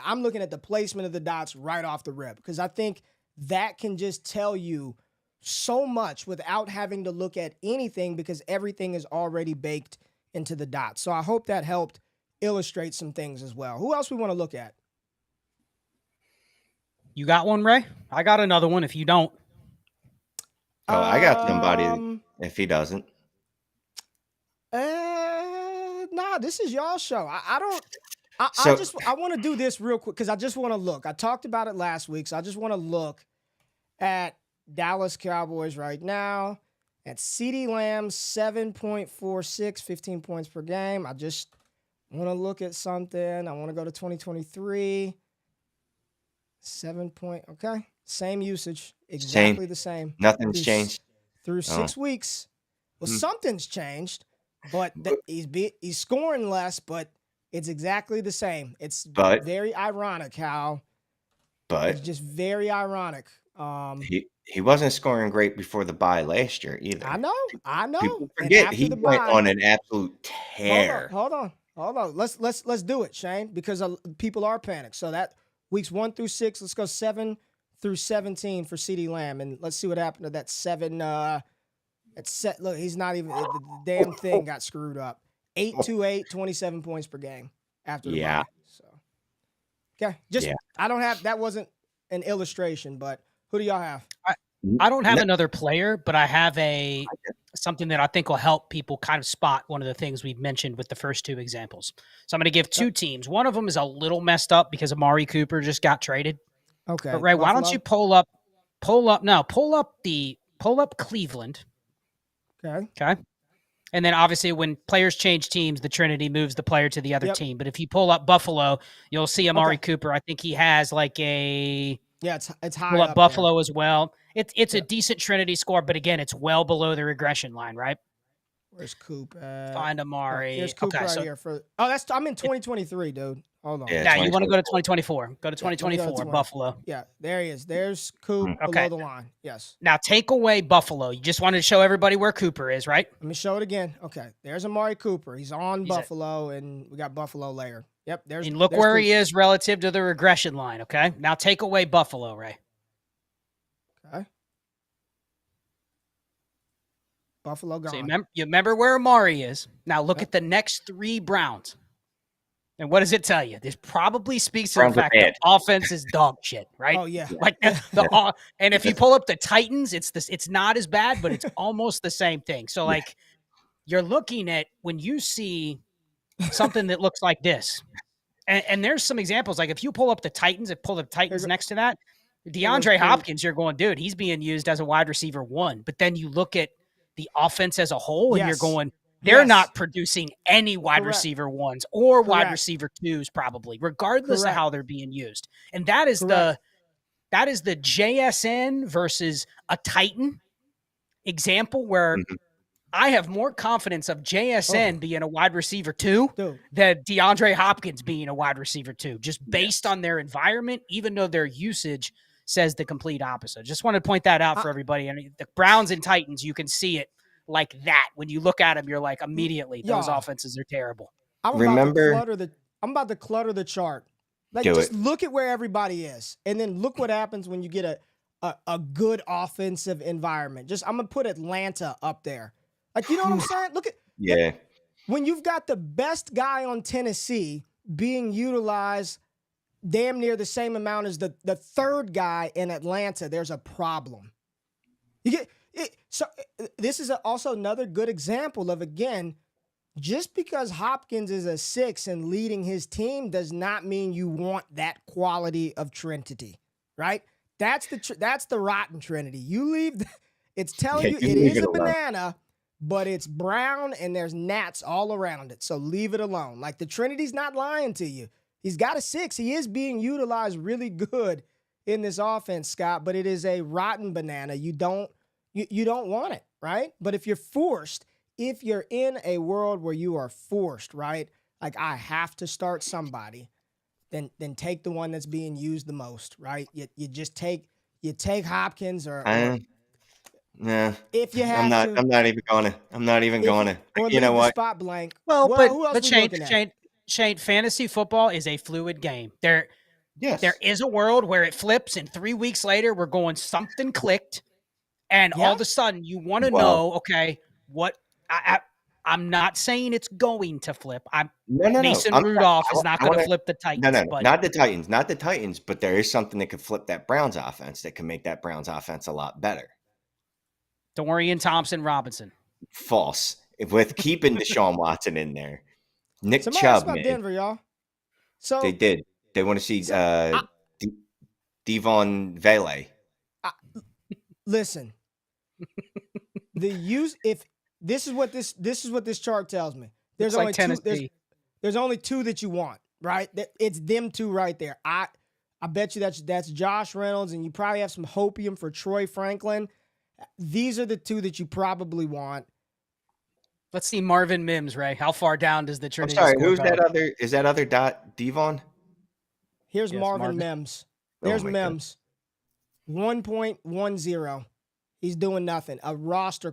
I'm looking at the placement of the dots right off the rip, because I think that can just tell you so much without having to look at anything, because everything is already baked into the dots. So I hope that helped illustrate some things as well. Who else we want to look at? You got one, Ray? I got another one if you don't. Oh, I got somebody if he doesn't. Nah, this is y'all's show. I want to do this real quick because I just want to look. I talked about it last week, so I just want to look at Dallas Cowboys right now at CeeDee Lamb, 7.46, 15 points per game. I just want to look at something. I want to go to 2023. 7 point, okay. Same usage. Exactly the same. Nothing's changed. Through 6 weeks. Well, something's changed, but he's scoring less, but it's exactly the same. It's very ironic how. But it's just very ironic. He wasn't scoring great before the bye last year either. I know. People forget he went on an absolute tear. Hold on. Let's do it, Shane, because people are panicked. So that weeks 1 through 6, let's go 7 through 17 for CeeDee Lamb, and let's see what happened to that 7. Look, he's not even the damn thing got screwed up. 8-2-8, 27 points per game after the Yeah. bye. So, okay. I don't have, that wasn't an illustration, but who do y'all have? I don't have another player, but I have something that I think will help people kind of spot one of the things we've mentioned with the first two examples. So I'm going to give two teams. One of them is a little messed up because Amari Cooper just got traded. Okay. But Ray, why don't you pull up Cleveland. Okay. And then obviously when players change teams, the Trinity moves the player to the other team. But if you pull up Buffalo, you'll see Amari Cooper. I think he has like it's high up Buffalo there as well. It's a decent Trinity score, but again, it's well below the regression line, right? Where's Coop? Find Amari. Here's Coop here. I'm in 2023, dude. Hold on. Yeah, you want to go to 2024. Go to 2024, Buffalo. Yeah, there he is. There's Coop below the line. Yes. Now take away Buffalo. You just wanted to show everybody where Cooper is, right? Let me show it again. Okay, there's Amari Cooper. He's on Buffalo, and we got Buffalo layer. Yep, and look where he is relative to the regression line, okay? Now take away Buffalo, Ray. Okay. Buffalo gone. So you remember where Amari is. Now look at the next three Browns. And what does it tell you? This probably speaks to the fact that offense is dog shit, right? Oh yeah. Like and if you pull up the Titans, it's not as bad, but it's almost the same thing. So like you're looking at when you see something that looks like this. And there's some examples. Like if you pull up the Titans, next to that, DeAndre Hopkins, you're going, dude, he's being used as a wide receiver 1. But then you look at the offense as a whole and you're going, they're not producing any wide receiver 1s or wide receiver 2s, probably, regardless of how they're being used. And that is the JSN versus a Titan example where I have more confidence of JSN being a wide receiver 2 than DeAndre Hopkins being a wide receiver 2, just based on their environment, even though their usage says the complete opposite. Just want to point that out for everybody. And the Browns and Titans, you can see it like that. When you look at them, you're like, immediately, those offenses are terrible. I'm about to clutter the chart. Like, look at where everybody is, and then look what happens when you get a good offensive environment. I'm going to put Atlanta up there. Like, you know what I'm saying? Look at when you've got the best guy on Tennessee being utilized damn near the same amount as the third guy in Atlanta, there's a problem. You get it. So this is also another good example of, again, just because Hopkins is a 6 and leading his team does not mean you want that quality of Trinity, right? That's the rotten Trinity. You leave. It's telling you it is a banana, but it's brown and there's gnats all around it. So leave it alone. Like, the Trinity's not lying to you. He's got a 6. He is being utilized really good in this offense, Scott, but it is a rotten banana. You don't want it, right? But if you're in a world where you are forced, right? Like, I have to start somebody, then take the one that's being used the most, right? You just take Hopkins or nah. If you have I'm not even going to. You know what? Spot blank. Well, but Shane, fantasy football is a fluid game. There is a world where it flips, and 3 weeks later we're going something clicked, and all of a sudden you want to know, okay, what I'm not saying it's going to flip. Mason Rudolph is not going to flip the Titans. No, not the Titans, but there is something that could flip that Browns offense that can make that Browns offense a lot better. Dorian Thompson-Robinson. False. With keeping Deshaun Watson in there. Nick Somebody Chubb, about man. Denver, y'all. So they did. They want to see Devon Vele. Listen. If this is what this chart tells me. There's only two. There's only 2 that you want, right? It's them 2 right there. I bet you that's Josh Reynolds, and you probably have some hopium for Troy Franklin. These are the 2 that you probably want. Let's see Marvin Mims, Ray. How far down does the Trinity score go? Who's that other? Is that other Devon? Here's Marvin Mims. There's Mims. 1.10. He's doing nothing. A roster.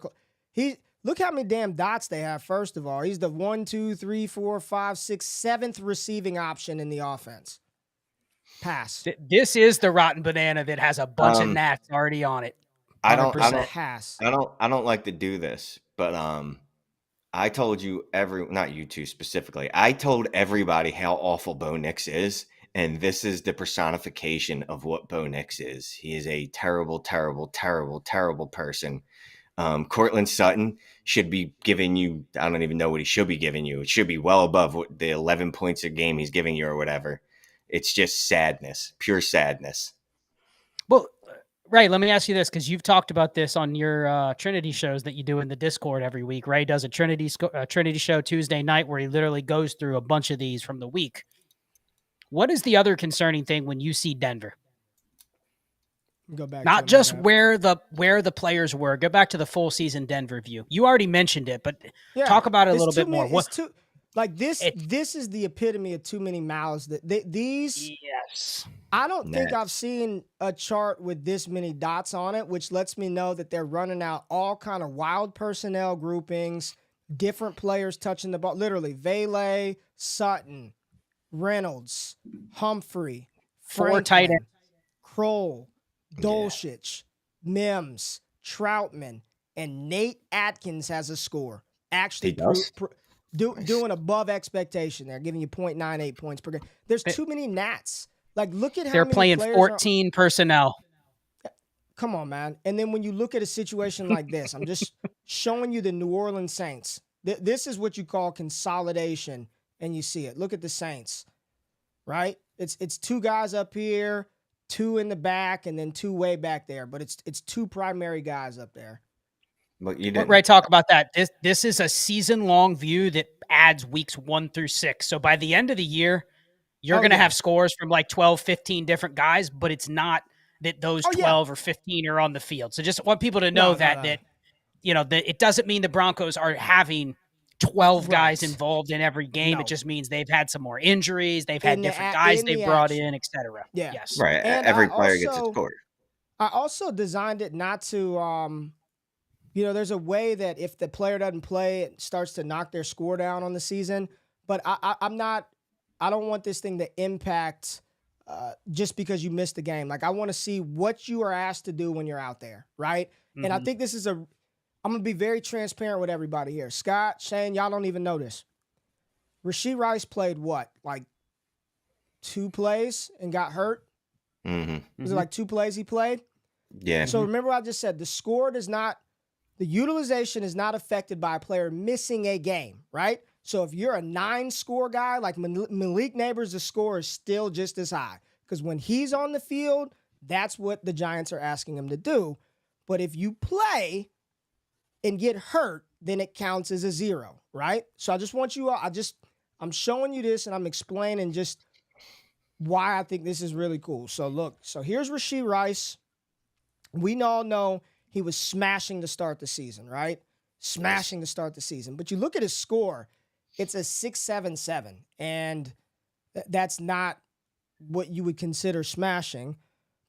Look how many damn dots they have, first of all. He's the 1, 2, 3, 4, 5, 6, 7th receiving option in the offense. Pass. This is the rotten banana that has a bunch of gnats already on it. I don't like to do this, but I told you not you two specifically. I told everybody how awful Bo Nix is, and this is the personification of what Bo Nix is. He is a terrible, terrible, terrible, terrible person. Cortland Sutton should be giving you, I don't even know what he should be giving you. It should be well above what the 11 points a game he's giving you or whatever. It's just sadness, pure sadness. Well, Ray, let me ask you this, because you've talked about this on your Trinity shows that you do in the Discord every week. Ray does a Trinity show Tuesday night where he literally goes through a bunch of these from the week. What is the other concerning thing when you see Denver? Go back. Not just where the players were. Go back to the full season Denver view. You already mentioned it, but talk about it a little bit more. This is the epitome of too many mouths. These. Yes. I don't think I've seen a chart with this many dots on it, which lets me know that they're running out all kind of wild personnel groupings, different players touching the ball. Literally, Vele, Sutton, Reynolds, Humphrey, Four tight ends. Kroll, Dolchich, Mims, Troutman, and Nate Atkins has a score. Actually, doing above expectation there, giving you 0.98 points per game. There's too many Nats. Like, look at how they're many playing players 14 personnel. Come on, man. And then when you look at a situation like this, I'm just showing you the New Orleans Saints. This is what you call consolidation, and you see it. Look at the Saints, right? It's two guys up here, two in the back, and then two way back there. But it's two primary guys up there. But you didn't. Ray, talk about that. This is a season-long view that adds weeks 1 through 6. So by the end of the year, you're going to have scores from like 12, 15 different guys, but it's not that those 12 or 15 are on the field. So just want people to know that it doesn't mean the Broncos are having 12 guys involved in every game. No. It just means they've had some more injuries. They've had different guys they've brought in, et cetera. Yeah. Yes. Right. And every player gets a score. I also designed it not to, there's a way that if the player doesn't play, it starts to knock their score down on the season. But I don't want this thing to impact just because you missed the game. Like, I want to see what you are asked to do when you're out there, right? Mm-hmm. And I think this is I'm going to be very transparent with everybody here. Scott, Shane, y'all don't even know this. Rashid Rice played what? Like 2 plays and got hurt? Mm-hmm. Was it like 2 plays he played? Yeah. So remember what I just said, the utilization is not affected by a player missing a game, right? So if you're a 9-score guy, like Malik Nabers, the score is still just as high. Because when he's on the field, that's what the Giants are asking him to do. But if you play and get hurt, then it counts as a 0, right? So I just want you all, I'm showing you this and I'm explaining just why I think this is really cool. So look, here's Rashid Rice. We all know he was smashing to start the season, right? Smashing to start the season. But you look at his score, it's a 6.77, and that's not what you would consider smashing.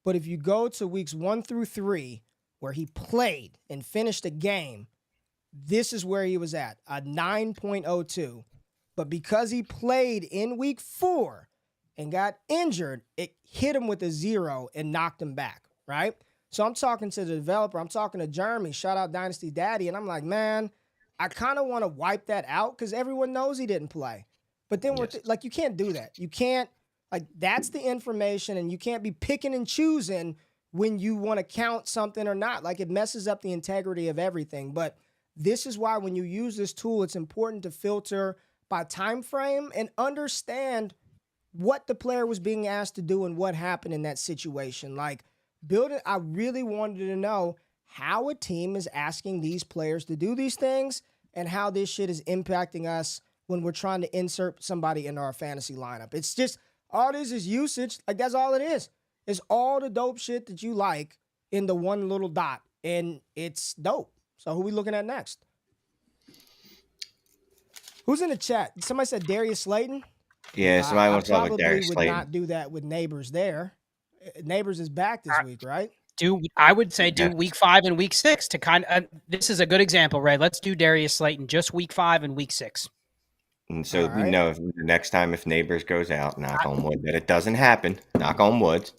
But if you go to weeks 1 through 3, where he played and finished a game, this is where he was at, a 9.02. But because he played in week 4 and got injured, it hit him with a 0 and knocked him back, right? So I'm talking to the developer. I'm talking to Jeremy. Shout out Dynasty Daddy. And I'm like, man, I kind of want to wipe that out because everyone knows he didn't play. But then you can't do that. You can't, that's the information, and you can't be picking and choosing when you want to count something or not. Like, it messes up the integrity of everything. But this is why when you use this tool, it's important to filter by time frame and understand what the player was being asked to do and what happened in that situation. Like, I really wanted to know how a team is asking these players to do these things and how this shit is impacting us when we're trying to insert somebody into our fantasy lineup. It's just, all this is usage. Like, that's all it is. It's all the dope shit that you like in the one little dot, and it's dope. So who we looking at next? Who's in the chat? Somebody said Darius Slayton. Yeah, somebody wants to talk about Darius Slayton. I probably would not do that with Nabers there. Nabers is back this week, right? I would say week 5 and week 6 to kind of, this is a good example, Ray. Let's do Darius Slayton just week 5 and week 6. And so we know the next time if Nabers goes out, knock on wood, that it doesn't happen. Knock on wood.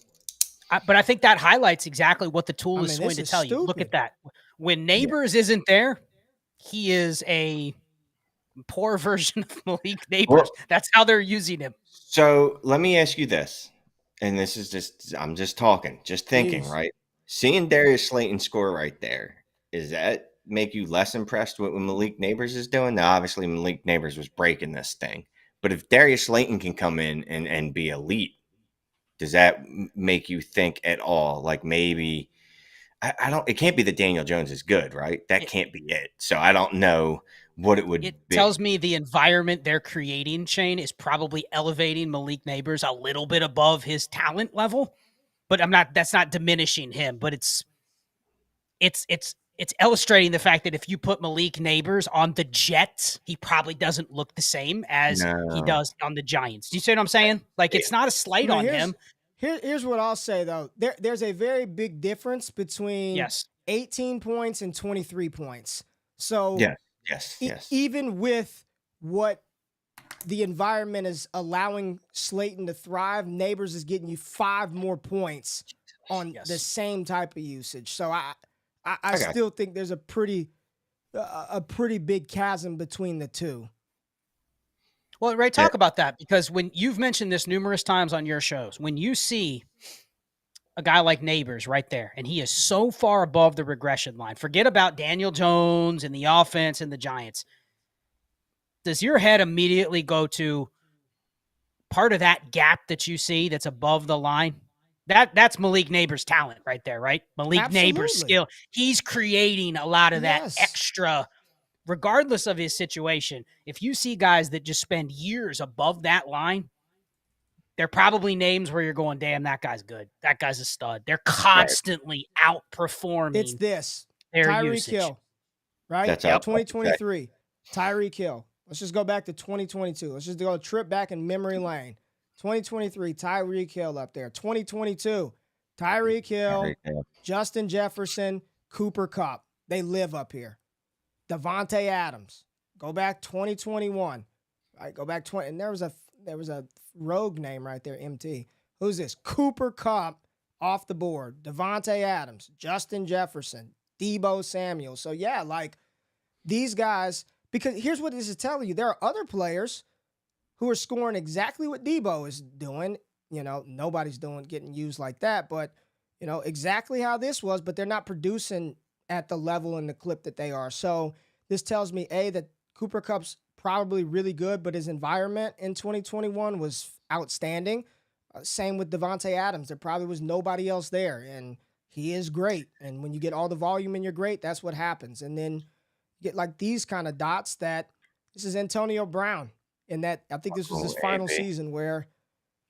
But I think that highlights exactly what the tool is going to tell you. Look at that. When Nabers isn't there, he is a poor version of Malik Nabers. Well, That's how they're using him. so let me ask you this, and this is I'm just talking, just thinking, Please. right? Seeing Darius Slayton score right there, is that make you less impressed with what Malik Nabers is doing? Now, obviously, Malik Nabers was breaking this thing, but if Darius Slayton can come in and be elite, does that make you think at all? Like maybe I don't. It can't be that Daniel Jones is good, right? That can't be it. So I don't know what it would It be. tells me the environment they're creating, Shane, is probably elevating Malik Nabers a little bit above his talent level. But that's not diminishing him, but it's illustrating the fact that if you put Malik Nabers on the Jets, he probably doesn't look the same as he does on the Giants. Do you see what I'm saying? Like, it's not a slight on him. Here's what I'll say, though. There's a very big difference between 18 points and 23 points. So yes. Even with what the environment is allowing Slayton to thrive, Nabers is getting you 5 more points on the same type of usage. So I still think there's a pretty big chasm between the two. Well, Ray, talk about that, because when you've mentioned this numerous times on your shows, when you see a guy like Nabers right there, and he is so far above the regression line, forget about Daniel Jones and the offense and the Giants. Does your head immediately go to part of that gap that you see that's above the line? That's Malik Nabers' talent right there, right? Malik Nabers' skill. He's creating a lot of that extra, regardless of his situation. If you see guys that just spend years above that line, they're probably names where you're going, damn, that guy's good. That guy's a stud. They're constantly outperforming. It's this. Their Tyreek usage. Hill, right? That's 2023. Tyreek Hill. Let's just go back to 2022. Let's just go a trip back in memory lane. 2023, Tyreek Hill up there. 2022, Tyreek Hill, Justin Jefferson, Cooper Kupp. They live up here. Devontae Adams. Go back 2021. Right, go back 20. And there was a rogue name right there, MT. Who's this? Cooper Kupp off the board. Devontae Adams, Justin Jefferson, Deebo Samuel. So yeah, like these guys, because here's what this is telling you. There are other players who are scoring exactly what Deebo is doing. You know, nobody's getting used like that, but you know, exactly how this was, but they're not producing at the level and the clip that they are. So this tells me, A, that Cooper Kupp's probably really good, but his environment in 2021 was outstanding. Same with Devontae Adams. There probably was nobody else there, and he is great. And when you get all the volume and you're great, that's what happens. And then you get like these kind of dots that this is Antonio Brown. And that I think this was his final season where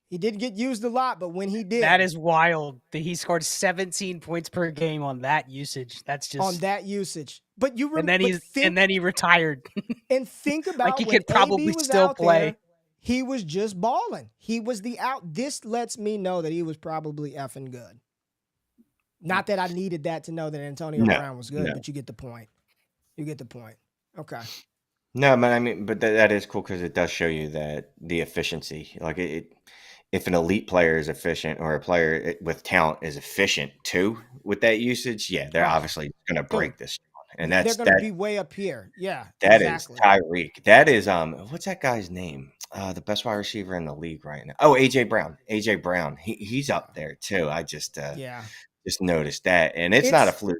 he didn't get used a lot, but when he did. That is wild that he scored 17 points per game on that usage. That's just on that usage. But you remember, and then he retired. And think about like he could probably still play. There, he was just balling. He was the out. This lets me know that he was probably effing good. Not that I needed that to know that Antonio Brown was good, but you get the point. You get the point. Okay. No, but I mean, but that is cool because it does show you that the efficiency, like if an elite player is efficient or a player with talent is efficient too with that usage, they're obviously going to break this. And they're going to be way up here. Yeah, that is Tyreek. That is what's that guy's name? The best wide receiver in the league right now. Oh, AJ Brown. AJ Brown. He's up there too. I just noticed that, and it's not a fluke.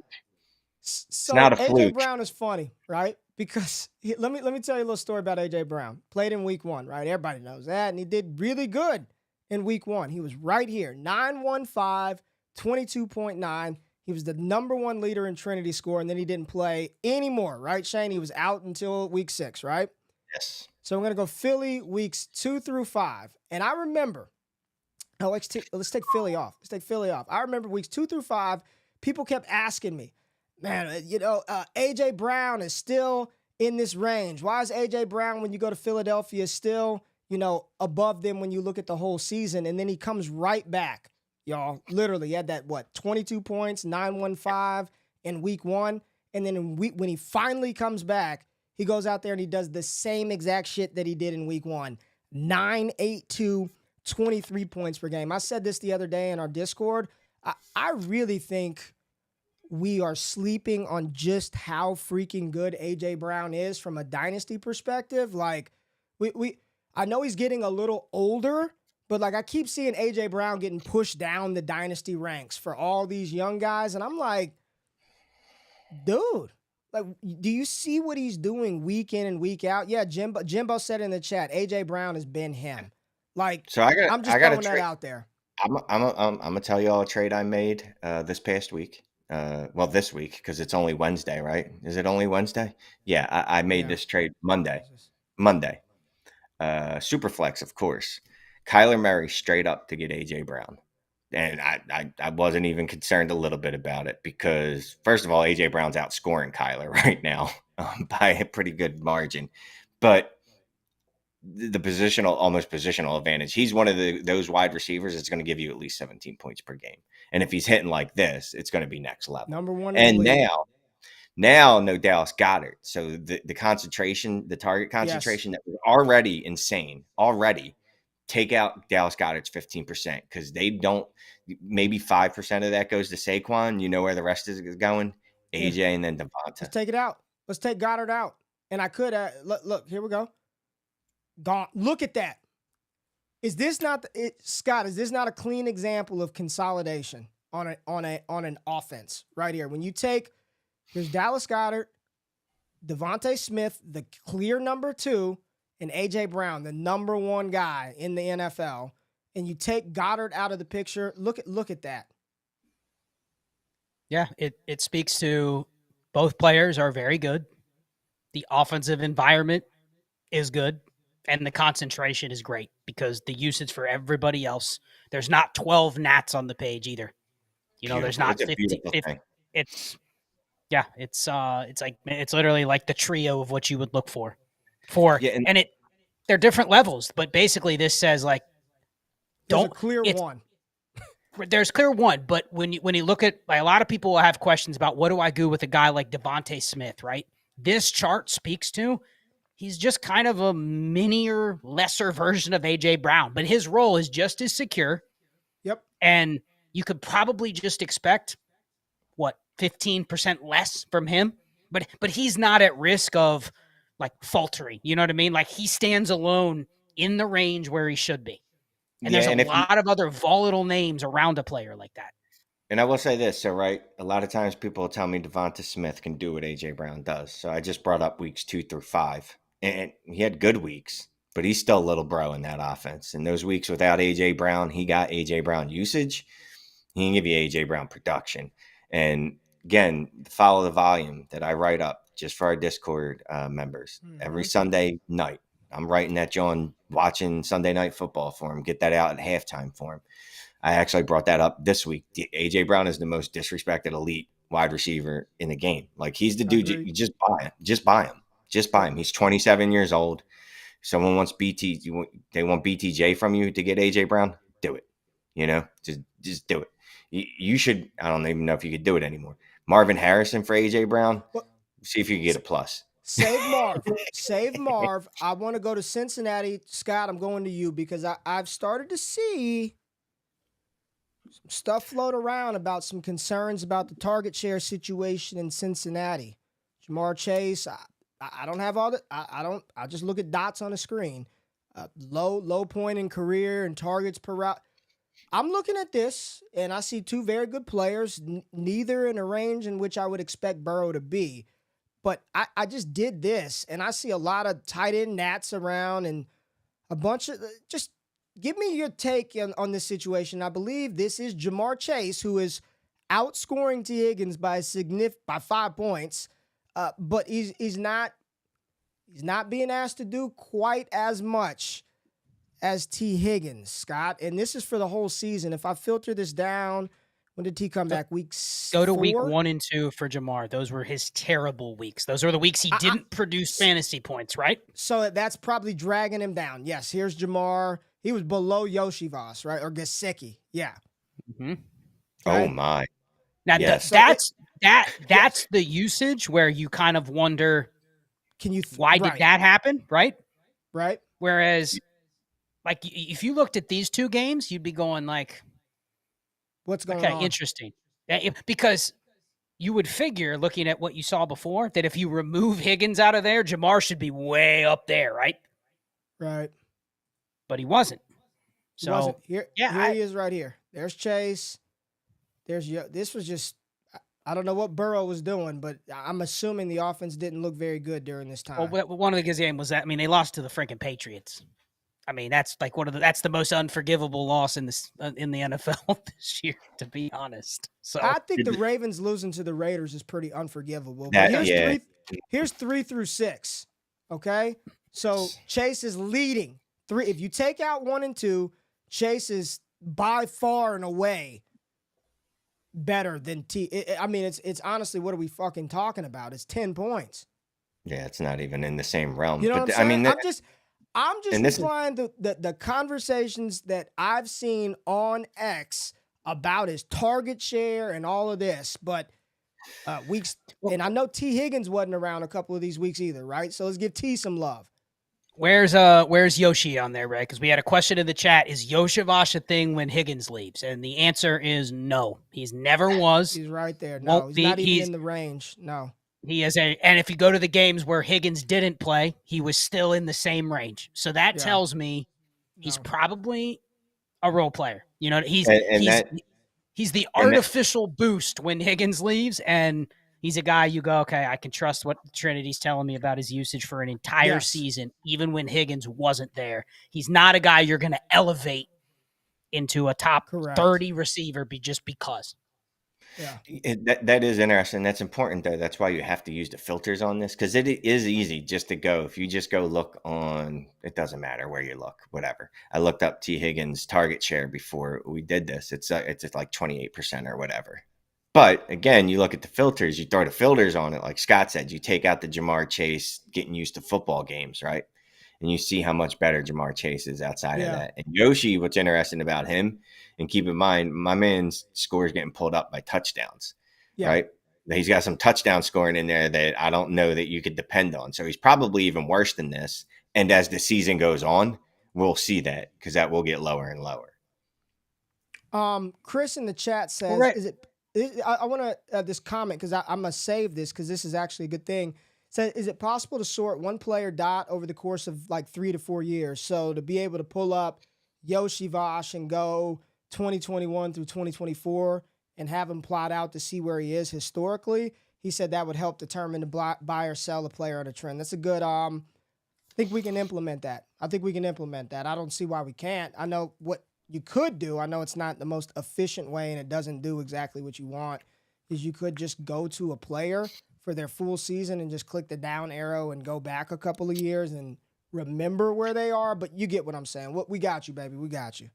So it's not a fluke. AJ Brown is funny, right? Because let me tell you a little story about AJ Brown. Played in week 1, right? Everybody knows that, and he did really good in week 1. He was right here, 915, 22.9. He was the number 1 leader in Trinity score, and then he didn't play anymore, right, Shane? He was out until week 6, right? Yes. So we're gonna go Philly weeks 2 through 5, and I remember. Let's take Philly off. Let's take Philly off. I remember weeks 2 through 5. People kept asking me, man, AJ Brown is still in this range. Why is AJ Brown, when you go to Philadelphia, still, above them when you look at the whole season? And then he comes right back, y'all. Literally, he had that, 22 points, 915 in week 1. And then when he finally comes back, he goes out there and he does the same exact shit that he did in week 1. 982, 23 points per game. I said this the other day in our Discord. I really think we are sleeping on just how freaking good AJ Brown is from a dynasty perspective. Like I know he's getting a little older, but like I keep seeing AJ Brown getting pushed down the dynasty ranks for all these young guys. And I'm like, dude, like, do you see what he's doing week in and week out? Yeah, Jimbo said in the chat, AJ Brown has been him. Like, So I'm just throwing that out there. I'm gonna tell you all a trade I made this past week. Well, this week because it's only Wednesday, right? Is it only Wednesday? Yeah, I made this trade Monday. Superflex, of course. Kyler Murray straight up to get AJ Brown. And I wasn't even concerned a little bit about it because, first of all, AJ Brown's outscoring Kyler right now by a pretty good margin. But the almost positional advantage, he's one of those wide receivers that's going to give you at least 17 points per game. And if he's hitting like this, it's going to be next level. Number one. And now no Dallas Goedert. So the concentration, the target concentration that was already insane, take out Dallas Goedert's 15% because they don't, maybe 5% of that goes to Saquon. You know where the rest is going? AJ and then Devonta. Let's take it out. Let's take Goddard out. And I could, look, here we go. Gone. Look at that. Is this not, Scott, is this not a clean example of consolidation on an offense right here? When you take, here's Dallas Goedert, Devonta Smith, the clear number 2, and A.J. Brown, the number 1 guy in the NFL, and you take Goddard out of the picture, look at that. Yeah, it speaks to both players are very good. The offensive environment is good, and the concentration is great because the usage for everybody else, there's not 12 gnats on the page either. You know, there's not 50. It's literally like the trio of what you would look for. They're different levels, but basically this says like there's clear one. There's clear one, but when you look at, like, a lot of people will have questions about what do I do with a guy like Devonta Smith, right? This chart speaks to he's just kind of a minier, lesser version of AJ Brown, but his role is just as secure. Yep. And you could probably just expect 15% less from him, but he's not at risk of like faltering. You know what I mean? Like he stands alone in the range where he should be. And there's a lot of other volatile names around a player like that. And I will say this. So, right, a lot of times people will tell me Devonta Smith can do what A.J. Brown does. So I just brought up weeks 2 through 5. And he had good weeks, but he's still a little bro in that offense. And those weeks without A.J. Brown, he got A.J. Brown usage. He can give you A.J. Brown production. And again, follow the volume that I write up just for our Discord members every Sunday night. I'm writing that John watching Sunday Night Football for him, get that out at halftime for him. I actually brought that up this week. A.J. Brown is the most disrespected elite wide receiver in the game. Like he's the dude, you just buy him. Just buy him. He's 27 years old. Someone wants they want BTJ from you to get A.J. Brown, do it. You know, just do it. You should, I don't even know if you could do it anymore. Marvin Harrison for A.J. Brown, see if you can get a plus. Save Marv. I want to go to Cincinnati. Scott, I'm going to you because I've started to see some stuff float around about some concerns about the target share situation in Cincinnati. Jamar Chase, I don't have all the, I just look at dots on a screen. Low point in career and targets per route. I'm looking at this, and I see 2 very good players, neither in a range in which I would expect Burrow to be. But I just did this, and I see a lot of tight end gnats around and a bunch of – just give me your take on this situation. I believe this is Jamar Chase, who is outscoring T. Higgins by 5 points, but he's not being asked to do quite as much as T. Higgins, Scott. And this is for the whole season. If I filter this down – when did T come back? Go to week 1 and 2 for Jamar. Those were his terrible weeks. Those were the weeks he didn't produce fantasy points, right? So that's probably dragging him down. Yes, here's Jamar. He was below Yoshivas, right? Or Gesicki. Yeah. Mm-hmm. Oh, my. Now, yes. that's the usage where you kind of wonder, why did that happen, right? Right. Whereas, like, if you looked at these 2 games, you'd be going like, what's going on? Okay, interesting. Because you would figure, looking at what you saw before, that if you remove Higgins out of there, Jamar should be way up there, right? Right. But he wasn't. He So wasn't. Here he is right here. There's Chase. This was just, I don't know what Burrow was doing, but I'm assuming the offense didn't look very good during this time. Well, one of the games was that, I mean, they lost to the freaking Patriots. I mean, that's like that's the most unforgivable loss in the NFL this year, to be honest. So I think the Ravens losing to the Raiders is pretty unforgivable. That, But yeah. here's 3 through 6. Okay, so Chase is leading 3. If you take out 1 and 2, Chase is by far and away better than I mean, it's honestly, what are we fucking talking about? It's 10 points. Yeah, it's not even in the same realm. You know but what I'm saying? I mean, I'm just replying to the conversations that I've seen on X about his target share and all of this. But weeks, and I know T. Higgins wasn't around a couple of these weeks either, right? So let's give T some love. Where's Yoshi on there, Ray? Because we had a question in the chat: is Yoshavash a thing when Higgins leaves? And the answer is no. He's never was. He's right there. No, he's not even in the range. No. He is and if you go to the games where Higgins didn't play, he was still in the same range. So that tells me he's probably a role player. You know, he's the artificial boost when Higgins leaves, and he's a guy you go, okay, I can trust what Trinity's telling me about his usage for an entire season, even when Higgins wasn't there. He's not a guy you're going to elevate into a top 30 receiver just because. Yeah, that is interesting. That's important, though. That's why you have to use the filters on this, because it is easy just to go. If you just go look on, it doesn't matter where you look, whatever. I looked up T. Higgins' target share before we did this. It's like 28% or whatever. But again, you look at the filters. You throw the filters on it, like Scott said. You take out the Jamar Chase getting used to football games, right? And you see how much better Jamar Chase is outside of that. And Yoshi, what's interesting about him, and keep in mind, my man's score is getting pulled up by touchdowns, right? He's got some touchdown scoring in there that I don't know that you could depend on. So he's probably even worse than this. And as the season goes on, we'll see that, because that will get lower and lower. Chris in the chat says, I want to this comment, because I'm going to save this, because this is actually a good thing. Says, is it possible to sort one player dot over the course of like 3 to 4 years? So to be able to pull up Yoshi Vosh and go 2021 through 2024 and have him plot out to see where he is historically, he said that would help determine to buy or sell a player on a trend. That's a good, I think we can implement that. I don't see why we can't. I know what you could do. I know it's not the most efficient way, and it doesn't do exactly what you want, is you could just go to a player for their full season and just click the down arrow and go back a couple of years and remember where they are. But you get what I'm saying. We got you, baby. We got you.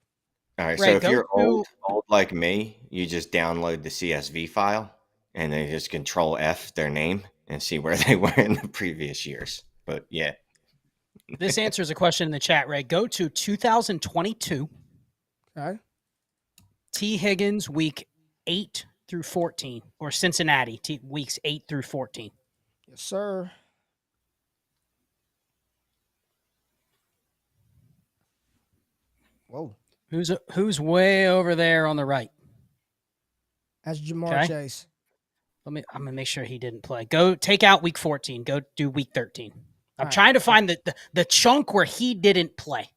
All right. So if you're old like me, you just download the CSV file and then just Control F their name and see where they were in the previous years. But yeah. This answers a question in the chat, Ray. Go to 2022. Okay. T. Higgins, week 8 through 14, or Cincinnati, weeks 8 through 14. Yes, sir. Whoa. Who's way over there on the right? That's Jamar Chase. I'm gonna make sure he didn't play. Go take out week 14. Go do week 13. I'm trying to find the chunk where he didn't play.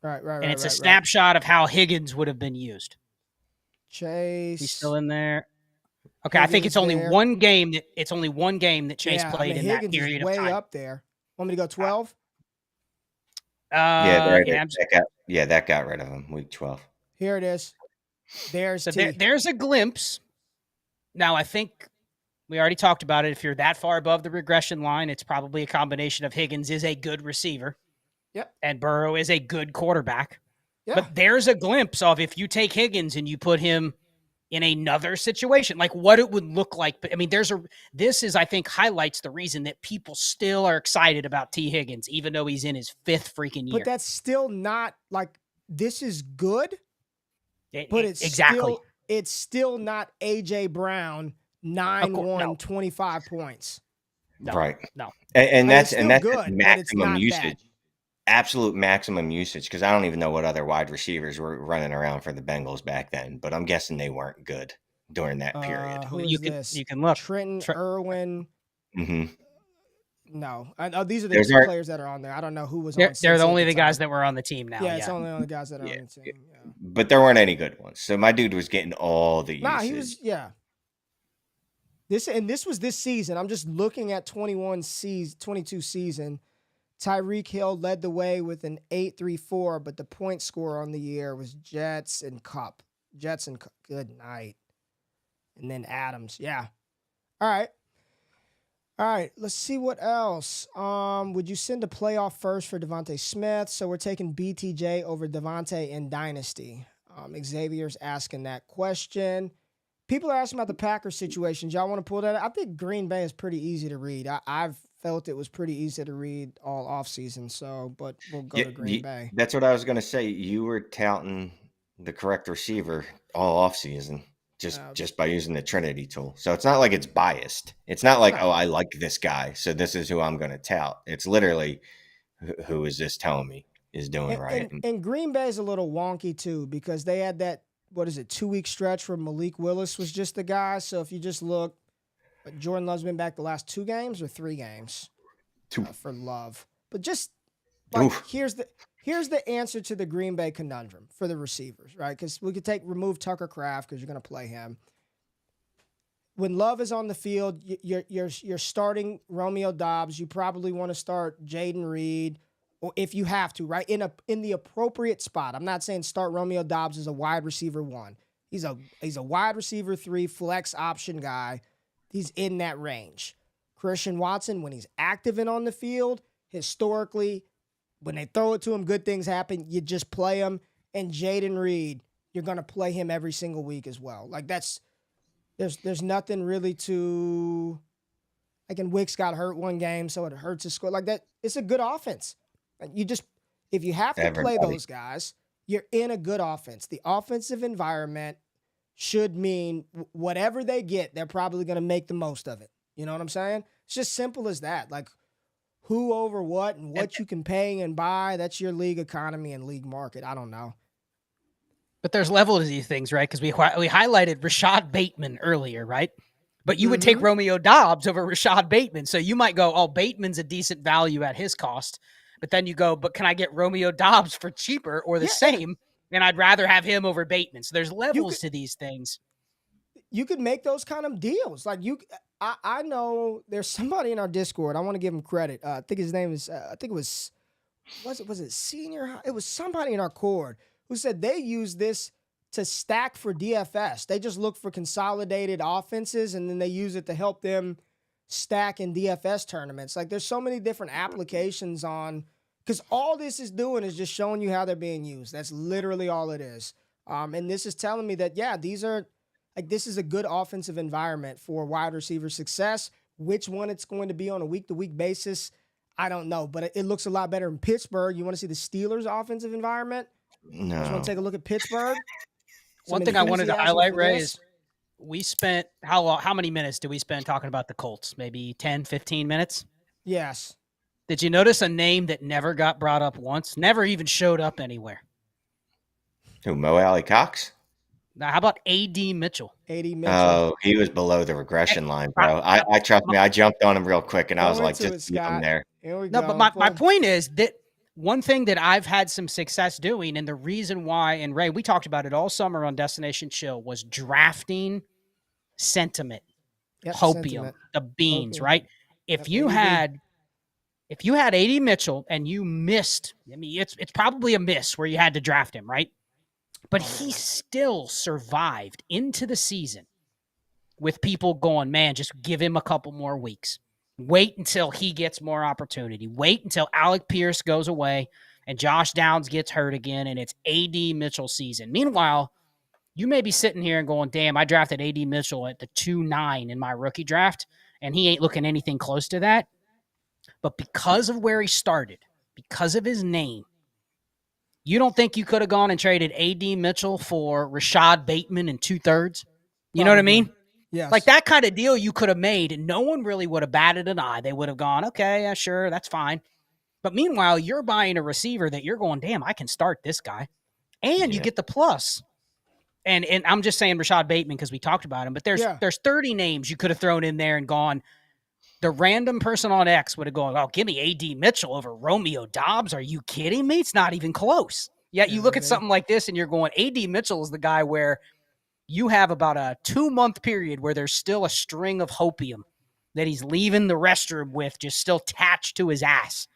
Right. And it's a snapshot of how Higgins would have been used. Chase. He's still in there. Okay, I think it's only one game that Chase played in that period of time. Way up there. Want me to go 12? That got rid of him, week 12. Here it is. There's a glimpse. Now, I think we already talked about it. If you're that far above the regression line, it's probably a combination of Higgins is a good receiver. Yep. And Burrow is a good quarterback. Yeah. But there's a glimpse of if you take Higgins and you put him in another situation, like what it would look like. But I mean, I think highlights the reason that people still are excited about T. Higgins, even though he's in his 5th freaking year. But that's still not like, this is good, but it's still not AJ Brown 9-1, 25 points. No, right. No. And that's good, maximum usage. Absolute maximum usage, because I don't even know what other wide receivers were running around for the Bengals back then, but I'm guessing they weren't good. during that period. Who You is can this? you can look. Trenton Irwin. Hmm. No, these are the There's two our- players that are on there. I don't know who was They're on. the Cincy only at the guys time. that were on the team now. Yeah, it's only on the guys that are Yeah, on the team. Yeah. But there weren't any good ones. So my dude was getting all the Nah, usage. he was. Yeah. This was this season. I'm just looking at 22 season. Tyreek Hill led the way with an 8.34, but the point scorer on the year was Jets and Cup. Good night. And then Adams. Yeah. All right. Let's see what else. Would you send a playoff first for Devonta Smith? So we're taking BTJ over Devonta in Dynasty. Xavier's asking that question. People are asking about the Packers situations. Y'all want to pull that up? I think Green Bay is pretty easy to read. I've felt it was pretty easy to read all offseason. But we'll go to Green Bay. That's what I was going to say. You were touting the correct receiver all offseason just by using the Trinity tool. So it's not like it's biased. It's not like, oh, I like this guy, so this is who I'm going to tout. It's literally who is this telling me is doing right. And Green Bay is a little wonky too because they had that, 2-week stretch where Malik Willis was just the guy. So if you just look, Jordan Love's been back the last 2 games or 3 games? 2 for Love. But just like here's the answer to the Green Bay conundrum for the receivers, right? Because we could remove Tucker Kraft because you're going to play him. When Love is on the field, you're starting Romeo Doubs. You probably want to start Jaden Reed, or if you have to, right? In the appropriate spot. I'm not saying start Romeo Doubs as a wide receiver 1. He's a wide receiver 3 flex option guy. He's in that range. Christian Watson, when he's active and on the field, historically, when they throw it to him, good things happen. You just play him. And Jaden Reed, you're going to play him every single week as well. Like there's nothing really to, like, and Wicks got hurt 1 game, so it hurts his score. Like that, it's a good offense. If you have to play those guys, you're in a good offense. The offensive environment should mean whatever they get, they're probably going to make the most of it. You know what I'm saying? It's just simple as that. Like who over what and what you can pay and buy, that's your league economy and league market. I don't know. But there's levels to these things, right? Because we highlighted Rashad Bateman earlier, right? But you would take Romeo Doubs over Rashad Bateman. So you might go, oh, Bateman's a decent value at his cost. But then you go, but can I get Romeo Doubs for cheaper or the same? And I'd rather have him over Bateman. So there's levels to these things. You could make those kind of deals. Like I know there's somebody in our Discord. I want to give him credit. I think his name is, was it Senior? It was somebody in our Cord who said they use this to stack for DFS. They just look for consolidated offenses and then they use it to help them stack in DFS tournaments. Like there's so many different applications because all this is doing is just showing you how they're being used. That's literally all it is. And this is telling me that, this is a good offensive environment for wide receiver success. Which one it's going to be on a week-to-week basis, I don't know. But it looks a lot better in Pittsburgh. You want to see the Steelers' offensive environment? No. Just want to take a look at Pittsburgh? One thing I wanted to highlight, Ray, is we spent, how many minutes did we spend talking about the Colts? Maybe 10, 15 minutes? Yes. Did you notice a name that never got brought up once? Never even showed up anywhere. Who, Mo Alley Cox? Now, how about A.D. Mitchell? A.D. Mitchell. Oh, he was below the regression line, bro. I trust me. I jumped on him real quick, and I was like, just leave him there. Here we No, go. but my point is that one thing that I've had some success doing, and the reason why, and Ray, we talked about it all summer on Destination Chill, was drafting sentiment, hopium, the beans, right? If you had A.D. Mitchell and you missed, I mean, it's probably a miss where you had to draft him, right? But he still survived into the season with people going, man, just give him a couple more weeks. Wait until he gets more opportunity. Wait until Alec Pierce goes away and Josh Downs gets hurt again and it's A.D. Mitchell season. Meanwhile, you may be sitting here and going, damn, I drafted A.D. Mitchell at the 2-9 in my rookie draft, and he ain't looking anything close to that. But because of where he started, because of his name, you don't think you could have gone and traded A.D. Mitchell for Rashad Bateman in 2/3? You know what I mean? Yes. Like that kind of deal you could have made, and no one really would have batted an eye. They would have gone, okay, yeah, sure, that's fine. But meanwhile, you're buying a receiver that you're going, damn, I can start this guy. And you get the plus And I'm just saying Rashad Bateman because we talked about him, but there's 30 names you could have thrown in there and gone. The random person on X would have gone, oh, give me A.D. Mitchell over Romeo Dobbs. Are you kidding me? It's not even close. Yet you look at something like this and you're going, A.D. Mitchell is the guy where you have about a 2-month period where there's still a string of hopium that he's leaving the restroom with just still attached to his ass.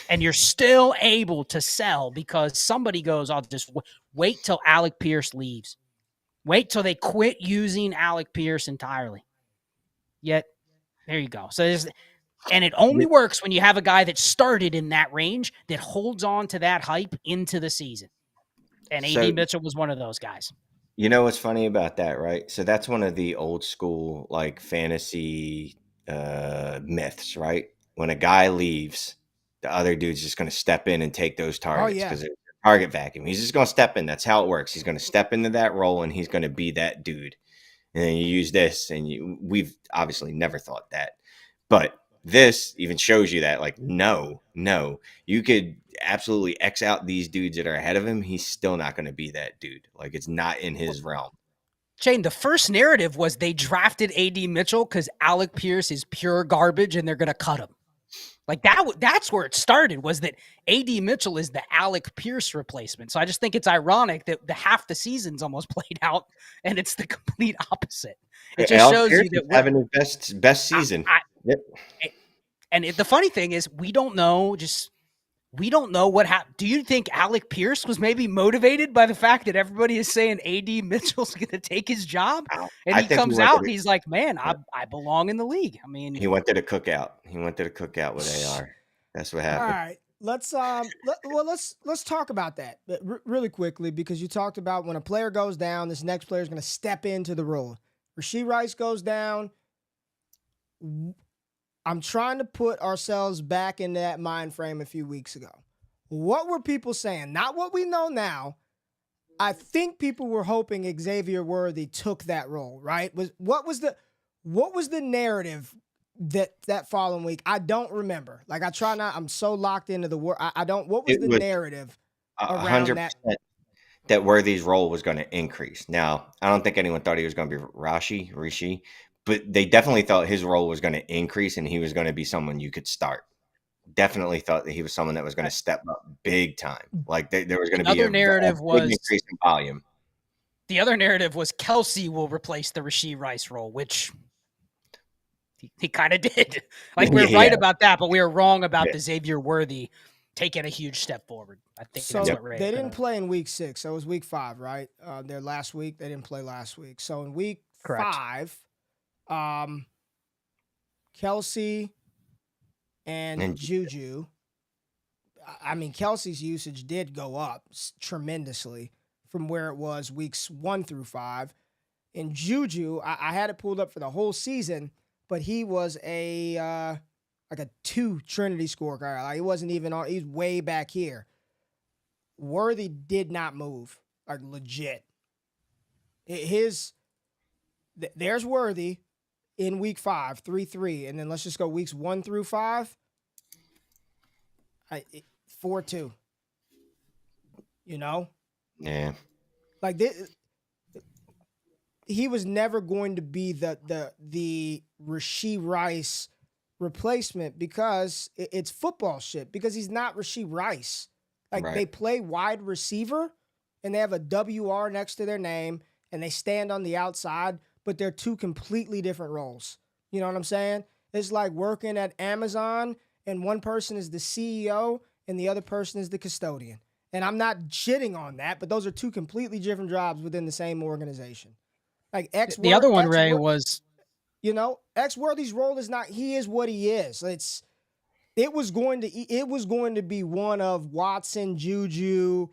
And you're still able to sell because somebody goes, I'll just wait till Alec Pierce leaves. Wait till they quit using Alec Pierce entirely. Yet, there you go. So and it only works when you have a guy that started in that range that holds on to that hype into the season. And A.D. Mitchell was one of those guys. You know what's funny about that, right? So that's one of the old school like fantasy myths, right? When a guy leaves, the other dude's just going to step in and take those targets because it's a target vacuum. He's just going to step in. That's how it works. He's going to step into that role and he's going to be that dude. And then you use this, and we've obviously never thought that, but this even shows you that, like, no, you could absolutely X out these dudes that are ahead of him. He's still not going to be that dude. Like, it's not in his realm. Shane, the first narrative was they drafted A.D. Mitchell because Alec Pierce is pure garbage and they're going to cut him. Like that's where it started, was that A.D. Mitchell is the Alec Pierce replacement. So I just think it's ironic that the half the season's almost played out and it's the complete opposite. It just shows you that having his best season. And the funny thing is we don't know what happened. Do you think Alec Pierce was maybe motivated by the fact that everybody is saying A.D. Mitchell's going to take his job? And he comes out and he's like, man, I belong in the league. I mean, he went to the cookout. With AR. That's what happened. All right. Let's talk about that really quickly, because you talked about when a player goes down, this next player is going to step into the role. Rashid Rice goes down. I'm trying to put ourselves back in that mind frame a few weeks ago. What were people saying? Not what we know now. I think people were hoping Xavier Worthy took that role, right? What was the narrative that following week? I don't remember. Like, I try not. I'm so locked into the word. I don't. What was the narrative around 100% that Worthy's role was going to increase? Now, I don't think anyone thought he was going to be Rishi. But they definitely thought his role was going to increase and he was going to be someone you could start. Definitely thought that he was someone that was going to step up big time. Like there was going to be a big increase in volume. The other narrative was Kelsey will replace the Rashid Rice role, which he kind of did. Like, we're right about that, but we were wrong about the Xavier Worthy taking a huge step forward. I think that's what Ray. They didn't play in week 6, so it was week 5, right? Their last week, they didn't play last week. So in week 5. Kelsey and Juju. I mean, Kelsey's usage did go up tremendously from where it was weeks 1 through 5. And Juju, I had it pulled up for the whole season, but he was a 2 Trinity scorecard. Like, he wasn't even on. He's way back here. Worthy did not move, like, legit. There's Worthy. In week 5, 3-3, and then let's just go weeks 1 through 5. 4-2. You know? Yeah. Like, he was never going to be the Rashid Rice replacement because it's football shit. Because he's not Rashid Rice. Like, They play wide receiver, and they have a WR next to their name, and they stand on the outside. But they're 2 completely different roles. You know what I'm saying? It's like working at Amazon and one person is the CEO and the other person is the custodian. And I'm not shitting on that, but those are 2 completely different jobs within the same organization. Like the other one, Ray, was, you know, X Worthy's role is not. He is what he is. It was going to be one of Watson, Juju,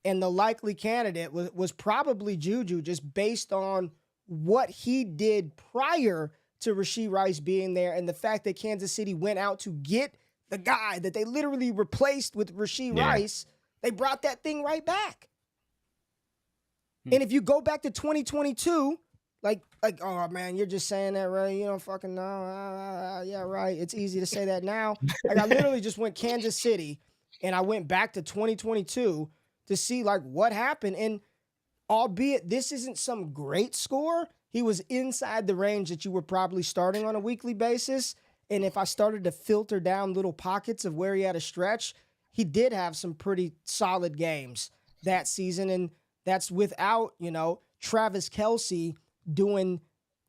and the likely candidate was probably Juju, just based on what he did prior to Rashid Rice being there and the fact that Kansas City went out to get the guy that they literally replaced with Rashid Rice. They brought that thing right back. And if you go back to 2022, like, oh, man, you're just saying that, Ray. You don't fucking know. Yeah, right. It's easy to say that now. Like, I literally just went Kansas City and I went back to 2022 to see, like, what happened. And albeit this isn't some great score, he was inside the range that you were probably starting on a weekly basis. And if I started to filter down little pockets of where he had a stretch, he did have some pretty solid games that season. And that's without, Travis Kelce doing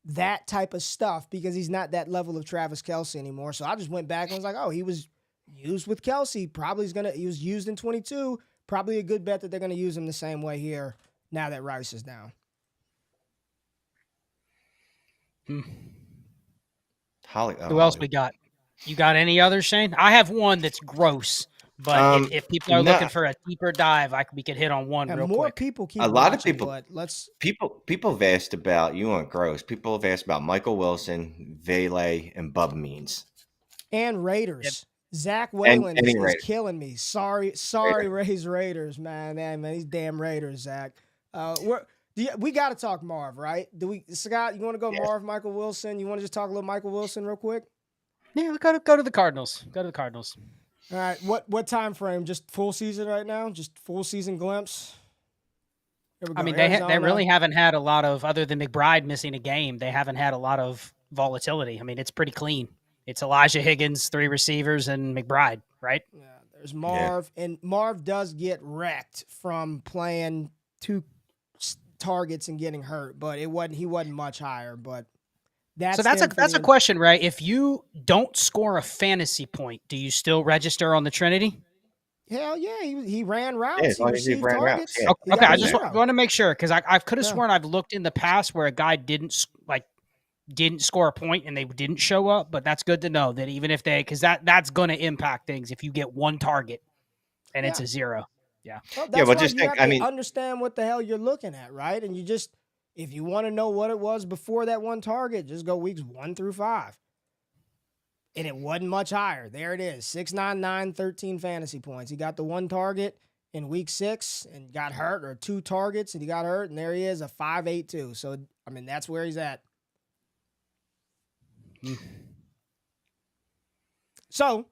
that type of stuff, because he's not that level of Travis Kelce anymore. So I just went back and was like, oh, he was used with Kelce. He was used in 22. Probably a good bet that they're going to use him the same way here now that Rice is down. Who else we got? You got any others, Shane? I have one that's gross, but if people are looking for a deeper dive, we could hit on one real more quick. People keep a lot of watching, people. But let's People have asked about you want gross. People have asked about Michael Wilson, Vele, and Bub Means, and Raiders. Yep. Zach Whalen is Raiders. killing me. Sorry, Raiders, man, these damn Raiders, Zach. We got to talk Marv, right? Scott? You want to go Marv, Michael Wilson? You want to just talk a little Michael Wilson real quick? Yeah, we go to the Cardinals. Go to the Cardinals. All right. What time frame? Just full season right now? Just full season glimpse? I mean, they really haven't had a lot of, other than McBride missing a game, they haven't had a lot of volatility. I mean, it's pretty clean. It's Elijah Higgins, 3 receivers, and McBride, right? Yeah, there's Marv, and Marv does get wrecked from playing 2 targets and getting hurt, but he wasn't much higher. But that's a question, right? If you don't score a fantasy point, do you still register on the Trinity? Hell yeah, he ran routes. Yeah, he received targets. Yeah. Okay, I just want to make sure, because I could have sworn I've looked in the past where a guy didn't score a point and they didn't show up, but that's good to know that even if because that's going to impact things if you get 1 target and it's a 0. Yeah. Well, just understand what the hell you're looking at, right? And if you want to know what it was before that 1 target, just go weeks 1 through 5. And it wasn't much higher. There it is. 699, 13 fantasy points. He got the 1 target in week 6 and got hurt, or 2 targets and he got hurt, and there he is, a 5.82. So, I mean, that's where he's at. So,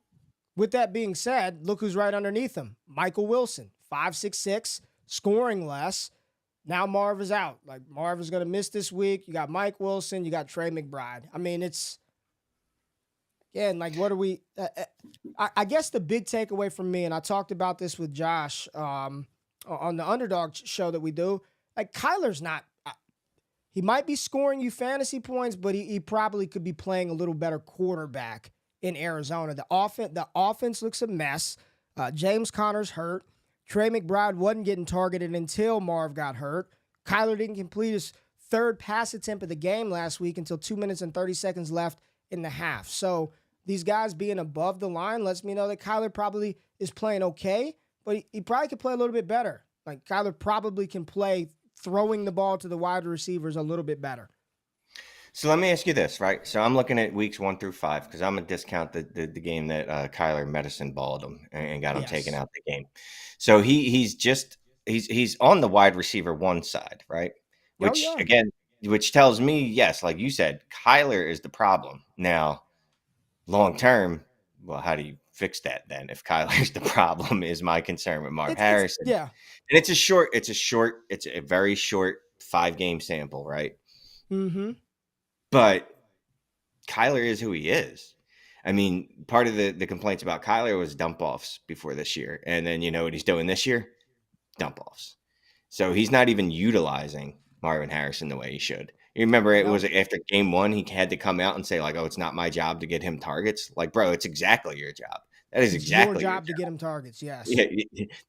with that being said, look who's right underneath him. Michael Wilson, 5.66, scoring less. Now Marv is out. Like, Marv is going to miss this week. You got Mike Wilson. You got Trey McBride. I mean, it's, again, like, what are we I guess the big takeaway from me, and I talked about this with Josh on the Underdog show that we do, like, Kyler's not, he might be scoring you fantasy points, but he probably could be playing a little better quarterback in Arizona. The offense looks a mess. James Conner's hurt. Trey McBride wasn't getting targeted until Marv got hurt. Kyler didn't complete his 3rd pass attempt of the game last week until 2 minutes and 30 seconds left in the half. So these guys being above the line lets me know that Kyler probably is playing okay, but he probably could play a little bit better. Like, Kyler probably can play throwing the ball to the wide receivers a little bit better. So let me ask you this, right? So I'm looking at weeks 1 through 5 because I'm going to discount the game that Kyler medicine balled him and got him taken out the game. So he's on the wide receiver 1 side, right? Which again, which tells me, yes, like you said, Kyler is the problem. Now, long term, well, how do you fix that then? If Kyler's the problem, is my concern with Marv Harrison. And it's a very short 5-game sample, right? Mm-hmm. But Kyler is who he is. I mean, part of the complaints about Kyler was dump offs before this year. And then you know what he's doing this year? Dump offs. So he's not even utilizing Marvin Harrison the way he should. You remember it was after game 1, he had to come out and say, like, oh, it's not my job to get him targets. Like, bro, it's exactly your job. That is exactly your job to get him targets. Yes. Yeah.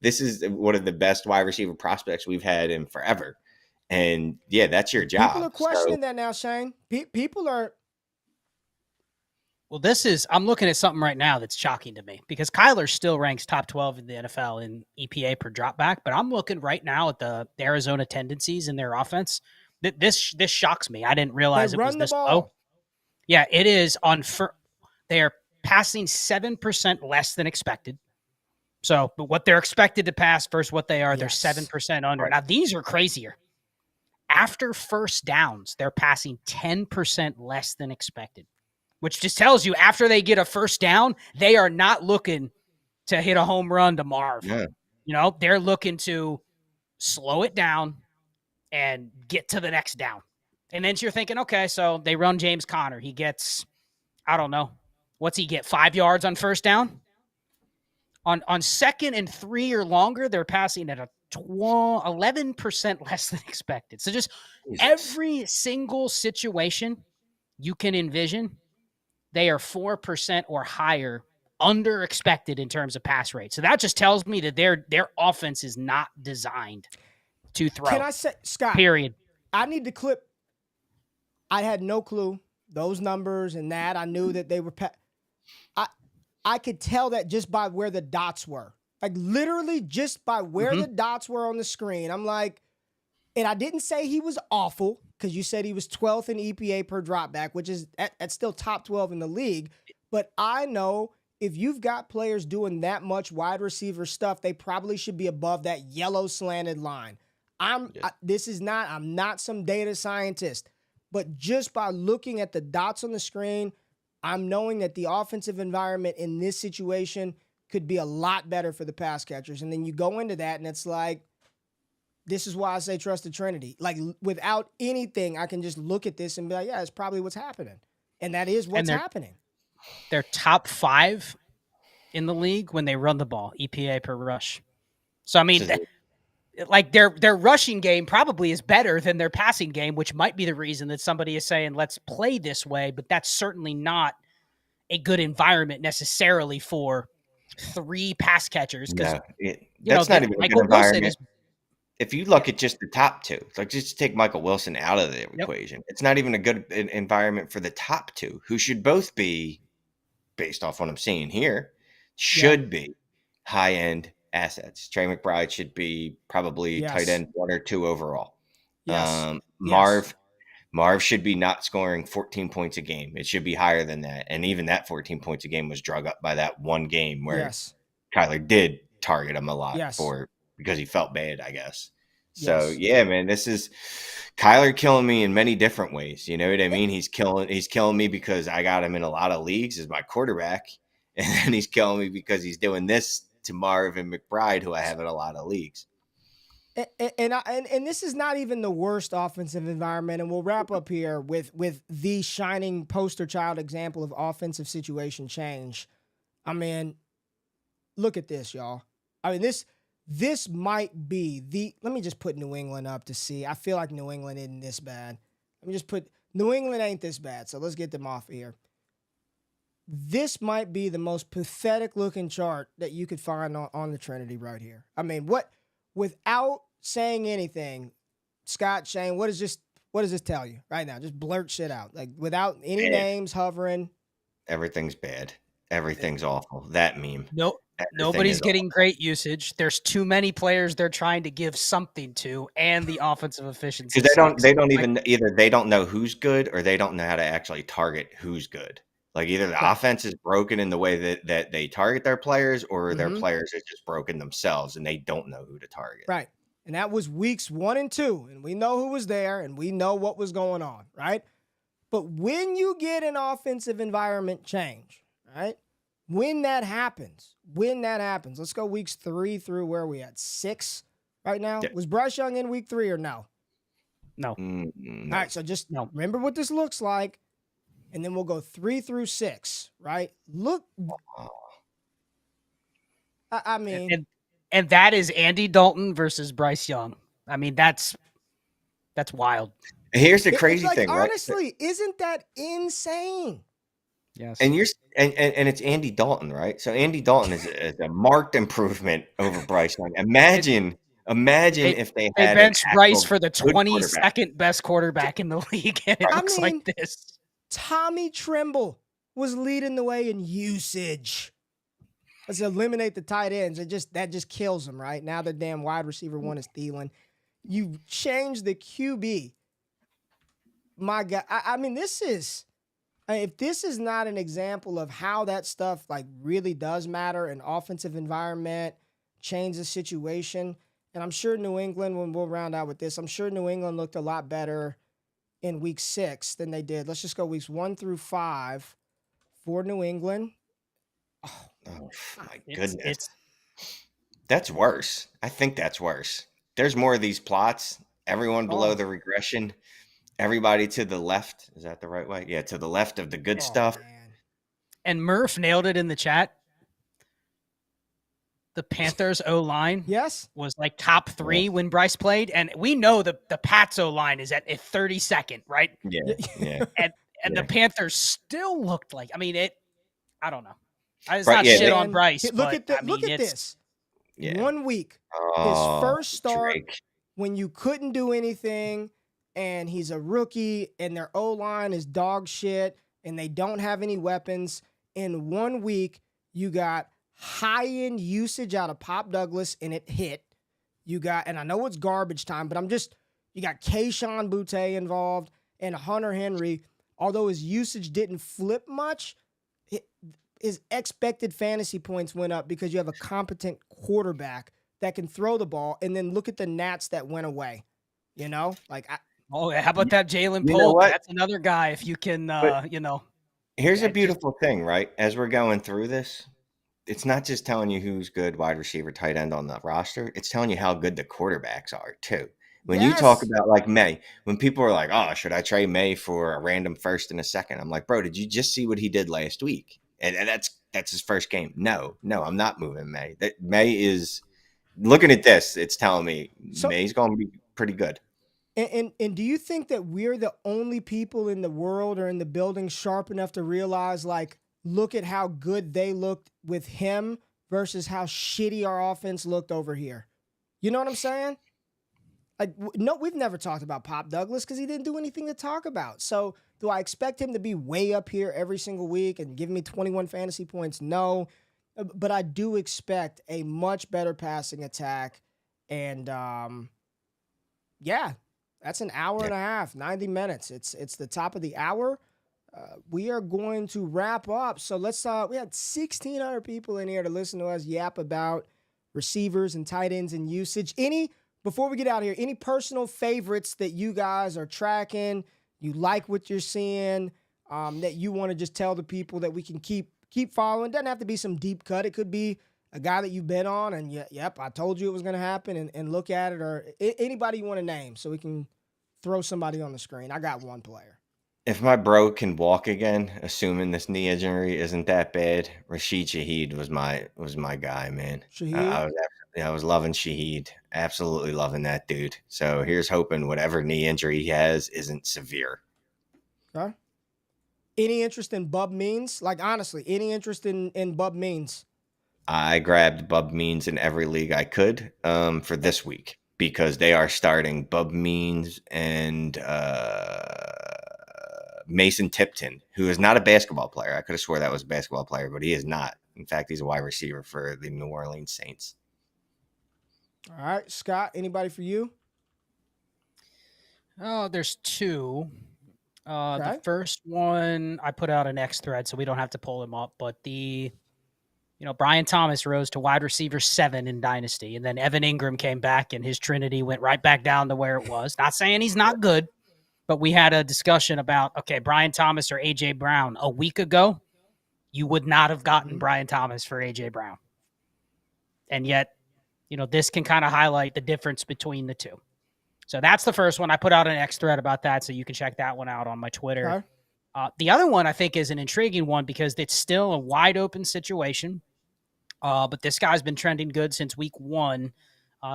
This is one of the best wide receiver prospects we've had in forever. And yeah, that's your job. People are questioning that now, Shane. People are. Well, I'm looking at something right now that's shocking to me because Kyler still ranks top 12 in the NFL in EPA per dropback, but I'm looking right now at the Arizona tendencies in their offense. This shocks me. I didn't realize it was this low. Yeah, it is they're passing 7% less than expected. So, but what they're expected to pass versus what they are, they're 7% under. Right. Now, these are crazier. After first downs, they're passing 10% less than expected, which just tells you after they get a first down, they are not looking to hit a home run to Marv. Yeah. You know, they're looking to slow it down, and get to the next down. And then you're thinking, okay, so they run James Conner. He gets, I don't know, what's he get, 5 yards on first down? On 2nd and 3 or longer, they're passing at a 11% less than expected. So just every single situation you can envision, they are 4% or higher under expected in terms of pass rate. So that just tells me that their offense is not designed to throw. Can I say, Scott? Period. I need to clip. I had no clue those numbers and that. I knew that they were. I could tell that just by where the dots were. Like literally just by where the dots were on the screen. I'm like, and I didn't say he was awful because you said he was 12th in EPA per dropback, which is that's still top 12 in the league. But I know if you've got players doing that much wide receiver stuff, they probably should be above that yellow slanted line. I'm not some data scientist, but just by looking at the dots on the screen, I'm knowing that the offensive environment in this situation could be a lot better for the pass catchers. And then you go into that and it's like, this is why I say trust the Trinity. Like without anything, I can just look at this and be like, yeah, it's probably what's happening. And that is what's happening. They're top 5 in the league when they run the ball, EPA per rush. So, I mean, like their rushing game probably is better than their passing game, which might be the reason that somebody is saying, let's play this way, but that's certainly not a good environment necessarily for 3 pass catchers. No, that's not even a good environment. If you look at just the top 2, like just take Michael Wilson out of the equation, it's not even a good environment for the top 2, who should both be, based off what I'm seeing here, should be high-end assets. Trey McBride should be probably tight end 1 or 2 overall. Yes. Marv should be not scoring 14 points a game. It should be higher than that. And even that 14 points a game was drug up by that one game where Kyler did target him a lot because he felt bad, I guess. So yeah, man, this is Kyler killing me in many different ways. You know what I mean? He's killing me because I got him in a lot of leagues as my quarterback. And then he's killing me because he's doing this to Marv and McBride, who I have in a lot of leagues. And this is not even the worst offensive environment. And we'll wrap up here with the shining poster child example of offensive situation change. I mean, look at this, y'all. I mean, this might be let me just put New England up to see. I feel like New England isn't this bad. Let me just put New England ain't this bad. So let's get them off of here. This might be the most pathetic looking chart that you could find on the Trinity right here. I mean, without saying anything, Scott, Shane, what does this tell you right now? Just blurt shit out. Like without any names hovering. Everything's bad. Everything's awful. That meme. Nobody's getting great usage. There's too many players they're trying to give something to, and the offensive efficiency. They don't even either. They don't know who's good, or they don't know how to actually target who's good. Like either the offense is broken in the way that they target their players, or their players are just broken themselves and they don't know who to target. Right. And that was weeks 1 and 2. And we know who was there and we know what was going on. Right. But when you get an offensive environment change, right? When that happens, let's go weeks 3 through where are we at 6 right now. Yeah. Was Bryce Young in week 3 or no? No. All right. So just remember what this looks like. And then we'll go 3 through 6, right? Look, I mean, and that is Andy Dalton versus Bryce Young. I mean, that's wild. Here's the crazy thing, right? Honestly, isn't that insane? Yes. And it's Andy Dalton, right? So Andy Dalton is a marked improvement over Bryce Young. Imagine if they had benched Bryce for the 22nd best quarterback in the league, and it looks like this. Tommy Tremble was leading the way in usage. Let's eliminate the tight ends. That just kills them, right? Now the damn wide receiver 1 is Thielen. You change the QB. My God. I mean, if this is not an example of how that stuff like really does matter, an offensive environment, change the situation. And I'm sure New England, when we'll round out with this, I'm sure New England looked a lot better in week 6 than they did. Let's just go weeks 1 through 5 for New England. Oh my goodness. That's worse. I think that's worse. There's more of these plots. Everyone below the regression. Everybody to the left. Is that the right way? Yeah, to the left of the good stuff. Man. And Murph nailed it in the chat. The Panthers O-line was like top 3 when Bryce played. And we know the Pats O-line is at 32nd, right? Yeah. And the Panthers still looked like, I mean, I don't know. It's not shit on Bryce. Look at this. Yeah. 1 week. His first start when you couldn't do anything, and he's a rookie, and their O-line is dog shit, and they don't have any weapons. In 1 week, you got high-end usage out of Pop Douglas, and it hit. You got, and I know it's garbage time, but you got Kayshon Boutte involved and Hunter Henry. Although his usage didn't flip much, his expected fantasy points went up because you have a competent quarterback that can throw the ball. And then look at the Nats that went away. You know, like how about that Jalen Polk? That's another guy. If you can, Here's a beautiful thing, right? As we're going through this, it's not just telling you who's good wide receiver, tight end on the roster. It's telling you how good the quarterbacks are too. When you talk about like May, when people are like, "Oh, should I trade May for a random first and a second?" I'm like, "Bro, did you just see what he did last week?" And that's his first game. No, I'm not moving May. That May is looking at this. It's telling me May's going to be pretty good. And do you think that we're the only people in the world or in the building sharp enough to realize, like, look at how good they looked with him versus how shitty our offense looked over here? You know what I'm saying? Like, no, we've never talked about Pop Douglas because he didn't do anything to talk about. So do I expect him to be way up here every single week and give me 21 fantasy points? No. But I do expect a much better passing attack. And, that's an hour and a half, 90 minutes. It's the top of the hour. We are going to wrap up. So let's we had 1,600 people in here to listen to us yap about receivers and tight ends and usage. Before we get out of here, any personal favorites that you guys are tracking, you like what you're seeing, that you want to just tell the people that we can keep following? Doesn't have to be some deep cut. It could be a guy that you've been on and I told you it was going to happen, and look at it, or anybody you want to name so we can throw somebody on the screen. I got one player. If my bro can walk again, assuming this knee injury isn't that bad, Rashid Shaheed was my guy, man. Shaheed? I was loving Shaheed. Absolutely loving that dude. So here's hoping whatever knee injury he has isn't severe. Okay. Any interest in Bub Means? Like, honestly, any interest in Bub Means? I grabbed Bub Means in every league I could for this week because they are starting Bub Means and Mason Tipton, who is not a basketball player. I could have swore that was a basketball player, but he is not. In fact, he's a wide receiver for the New Orleans Saints. All right, Scott, anybody for you? Oh, there's two. Okay. The first one, I put out an X thread, so we don't have to pull him up. But Brian Thomas rose to wide receiver 7 in Dynasty, and then Evan Ingram came back, and his Trinity went right back down to where it was. Not saying he's not good, but we had a discussion about, okay, Brian Thomas or A.J. Brown. A week ago, you would not have gotten Brian Thomas for A.J. Brown. And yet, this can kind of highlight the difference between the two. So that's the first one. I put out an X thread about that, so you can check that one out on my Twitter. Okay. The other one I think is an intriguing one because it's still a wide open situation. But this guy's been trending good since week 1.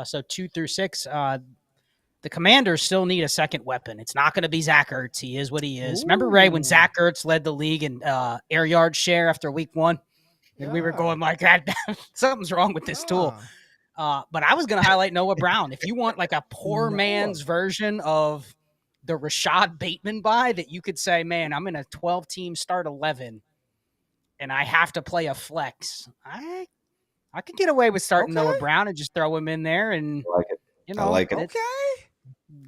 So 2 through 6, the Commanders still need a second weapon. It's not going to be Zach Ertz. He is what he is. Ooh. Remember, Ray, when Zach Ertz led the league in air yard share after week 1? And we were going like, something's wrong with this tool. But I was going to highlight Noah Brown. If you want like a poor man's version of the Rashad Bateman buy that you could say, man, I'm in a 12-team start 11 and I have to play a flex. I could get away with starting Noah Brown and just throw him in there. And I like it. I like it. Okay.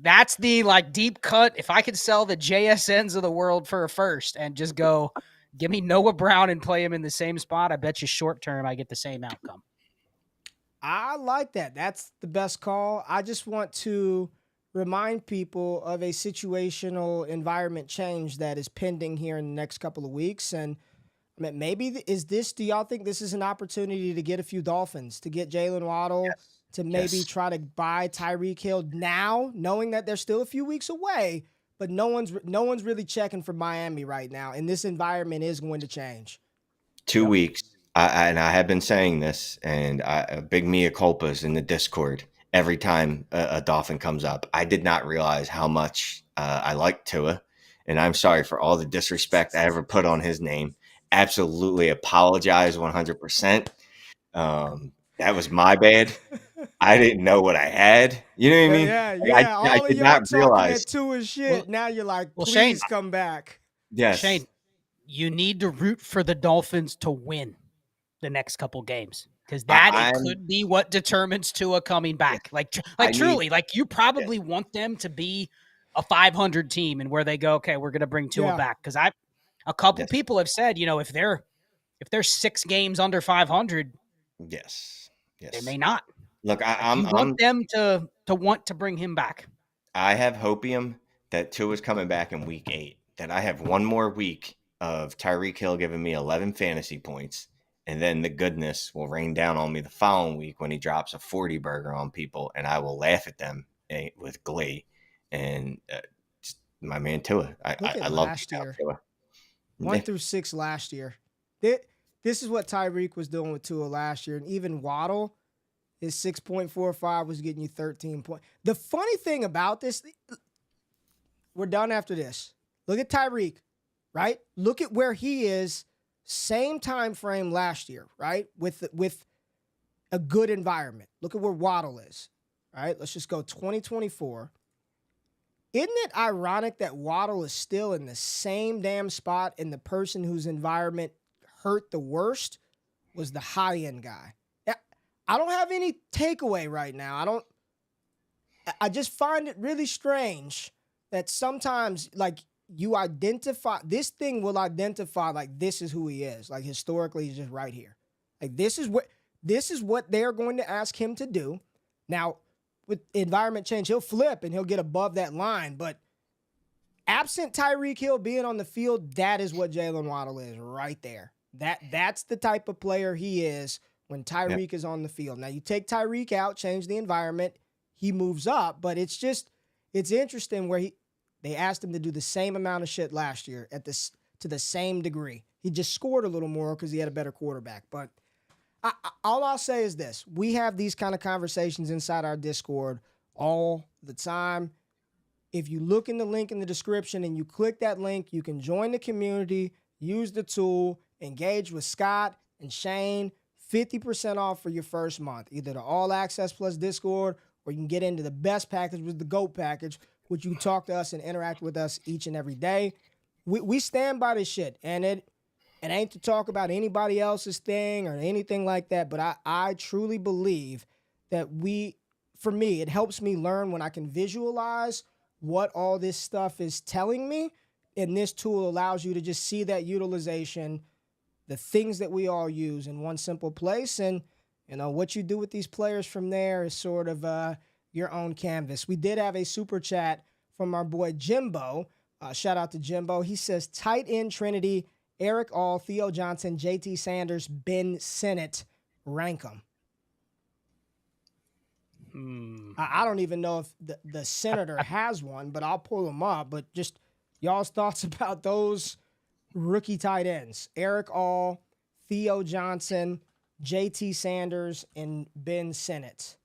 That's the like deep cut. If I could sell the JSNs of the world for a first and just go, give me Noah Brown and play him in the same spot, I bet you short term I get the same outcome. I like that. That's the best call. I just want to remind people of a situational environment change that is pending here in the next couple of weeks. And maybe do y'all think this is an opportunity to get a few Dolphins, to get Jalen Waddle, to maybe Yes. try to buy Tyreek Hill now, knowing that they're still a few weeks away, but no one's really checking for Miami right now, and this environment is going to change. 2 weeks. And I have been saying this, and big mea culpas in the Discord every time a Dolphin comes up. I did not realize how much I like Tua, and I'm sorry for all the disrespect I ever put on his name. Absolutely apologize 100%. That was my bad. I didn't know what I had. You know what I mean? Yeah. I All of did y'all not talking realize. that Tua shit. Well- Now you're like, well, please Shane, come back. Yes. Shane, you need to root for the Dolphins to win the next couple games, because it could be what determines Tua coming back. Truly, you probably want them to be a 500 team and where they go, okay, we're going to bring Tua back. Because a couple people have said, if they're 6 games under 500, Yes. they may not. Look, You want them to want to bring him back. I have hopium that Tua's coming back in week 8. That I have one more week of Tyreek Hill giving me 11 fantasy points, and then the goodness will rain down on me the following week when he drops a 40 burger on people, and I will laugh at them with glee. And my man Tua, I love last year. Tua. 1 through 6 last year. This is what Tyreek was doing with Tua last year, and even Waddle, his 6.45 was getting you 13 points. The funny thing about this, we're done after this. Look at Tyreek, right? Look at where he is, same time frame last year, right? With a good environment. Look at where Waddle is, right? Let's just go 2024. Isn't it ironic that Waddle is still in the same damn spot, and the person whose environment hurt the worst was the high-end guy? I don't have any takeaway right now. I just find it really strange that sometimes, you identify, this thing will identify, this is who he is. Historically, he's just right here. This is what they're going to ask him to do. Now, with environment change, he'll flip and he'll get above that line. But absent Tyreek Hill being on the field, that is what Jalen Waddle is right there. That's the type of player he is when Tyreek is on the field. Now, you take Tyreek out, change the environment, he moves up. But it's interesting where they asked him to do the same amount of shit last year to the same degree. He just scored a little more because he had a better quarterback. But all I'll say is this. We have these kind of conversations inside our Discord all the time. If you look in the link in the description and you click that link, you can join the community, use the tool, engage with Scott and Shane, 50% off for your first month, either the All Access Plus Discord, or you can get into the best package with the GOAT package, which you talk to us and interact with us each and every day. We stand by this shit, and it ain't to talk about anybody else's thing or anything like that, but I truly believe that for me, it helps me learn when I can visualize what all this stuff is telling me, and this tool allows you to just see that utilization, the things that we all use in one simple place, and what you do with these players from there is sort of your own canvas. We did have a super chat from our boy Jimbo. Shout out to Jimbo. He says, tight end Trinity, Eric All, Theo Johnson, JT Sanders, Ben Sinnott, rank them. I don't even know if the senator has one, but I'll pull them up. But just y'all's thoughts about those rookie tight ends. Eric All, Theo Johnson, JT Sanders, and Ben Sinnott.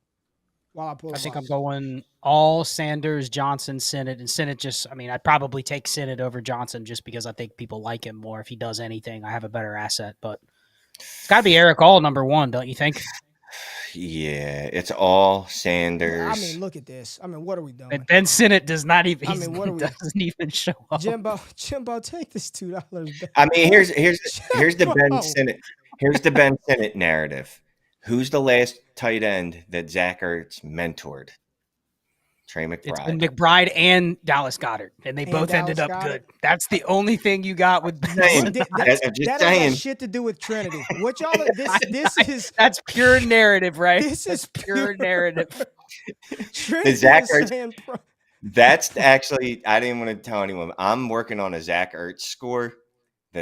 While I pull them I think up. I'm going All, Sanders, Johnson, Sinnott. And Sinnott I'd probably take Sinnott over Johnson just because I think people like him more. If he does anything, I have a better asset. But it's got to be Eric All number 1, don't you think? Yeah, it's All, Sanders. Look at this. what are we doing? And Ben Sinnott does not even. Doesn't even show up. Jimbo, take this $2 back. Here's the Ben Sinnott. Here's the Ben Sinnott narrative. Who's the last tight end that Zach Ertz mentored? Trey McBride. It's been McBride and Dallas Goedert, and they both ended up good. That's the only thing you got with Ben Sinnott. That has shit to do with Trinity. What y'all? This is that's pure narrative, right? This is pure narrative. The Zach Ertz. That's actually, I didn't want to tell anyone. I'm working on a Zach Ertz score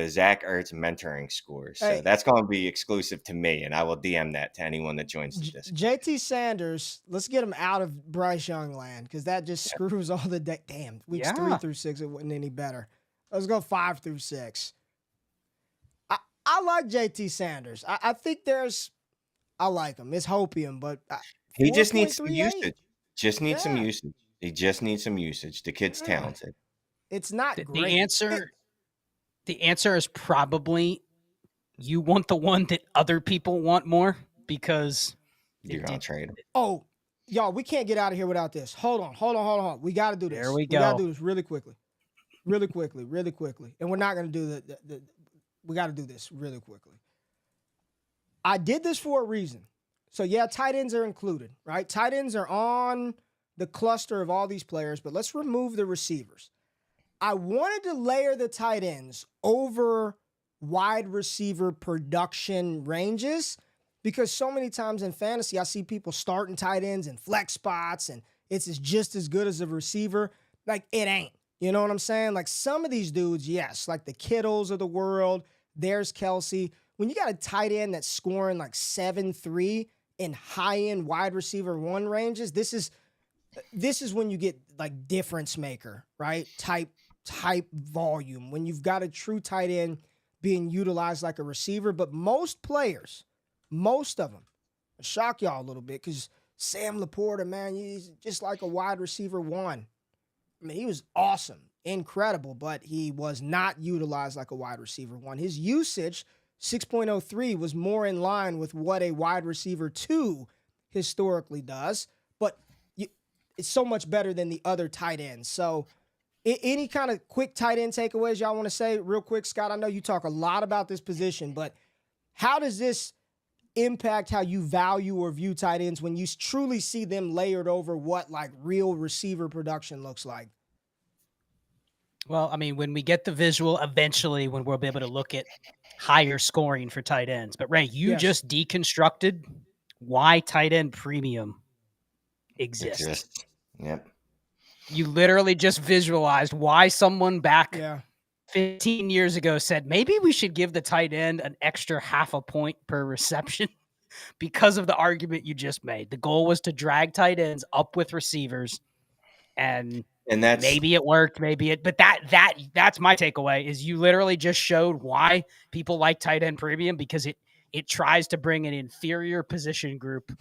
the Zach Ertz mentoring scores. So Hey. that's going to be exclusive to me, and I will DM that to anyone that joins the Discord. JT Sanders, let's get him out of Bryce Young land because that just screws all the damn weeks 3 through 6. It wasn't any better. Let's go 5 through 6. I like JT Sanders. I think I like him. It's hopium, but he just needs some 4.38. usage. Just needs some usage. He just needs some usage. The kid's talented. It's not great. The answer is probably you want the one that other people want more because you're going to trade him. Oh, y'all, we can't get out of here without this. Hold on. We got to do this. There we go. We got to do this really quickly. And we're not going to do we got to do this really quickly. I did this for a reason. So, yeah, tight ends are included, right? Tight ends are on the cluster of all these players, but let's remove the receivers. I wanted to layer the tight ends over wide receiver production ranges because so many times in fantasy, I see people starting tight ends in flex spots and it's just as good as a receiver. Like, it ain't. You know what I'm saying? Like, some of these dudes, yes, like the Kittles of the world, there's Kelsey. When you got a tight end that's scoring like 7.3 in high-end wide receiver 1 ranges, this is when you get like difference maker, right? Type volume. When you've got a true tight end being utilized like a receiver, but most players, most of them, I'll shock y'all a little bit because Sam Laporta, man, he's just like a wide receiver 1. I mean, he was awesome, incredible, but he was not utilized like a wide receiver 1. His usage, 6.03, was more in line with what a wide receiver 2 historically does, but it's so much better than the other tight ends. So any kind of quick tight end takeaways y'all want to say real quick? Scott, I know you talk a lot about this position, but how does this impact how you value or view tight ends when you truly see them layered over what like real receiver production looks like? Well, I mean, when we get the visual eventually, when we'll be able to look at higher scoring for tight ends. But Ray, you just deconstructed why tight end premium exists. Yep. You literally just visualized why someone back 15 years ago said, maybe we should give the tight end an extra 0.5 point per reception because of the argument you just made. The goal was to drag tight ends up with receivers, and that's maybe it worked, but that's my takeaway is you literally just showed why people like tight end premium because it tries to bring an inferior position group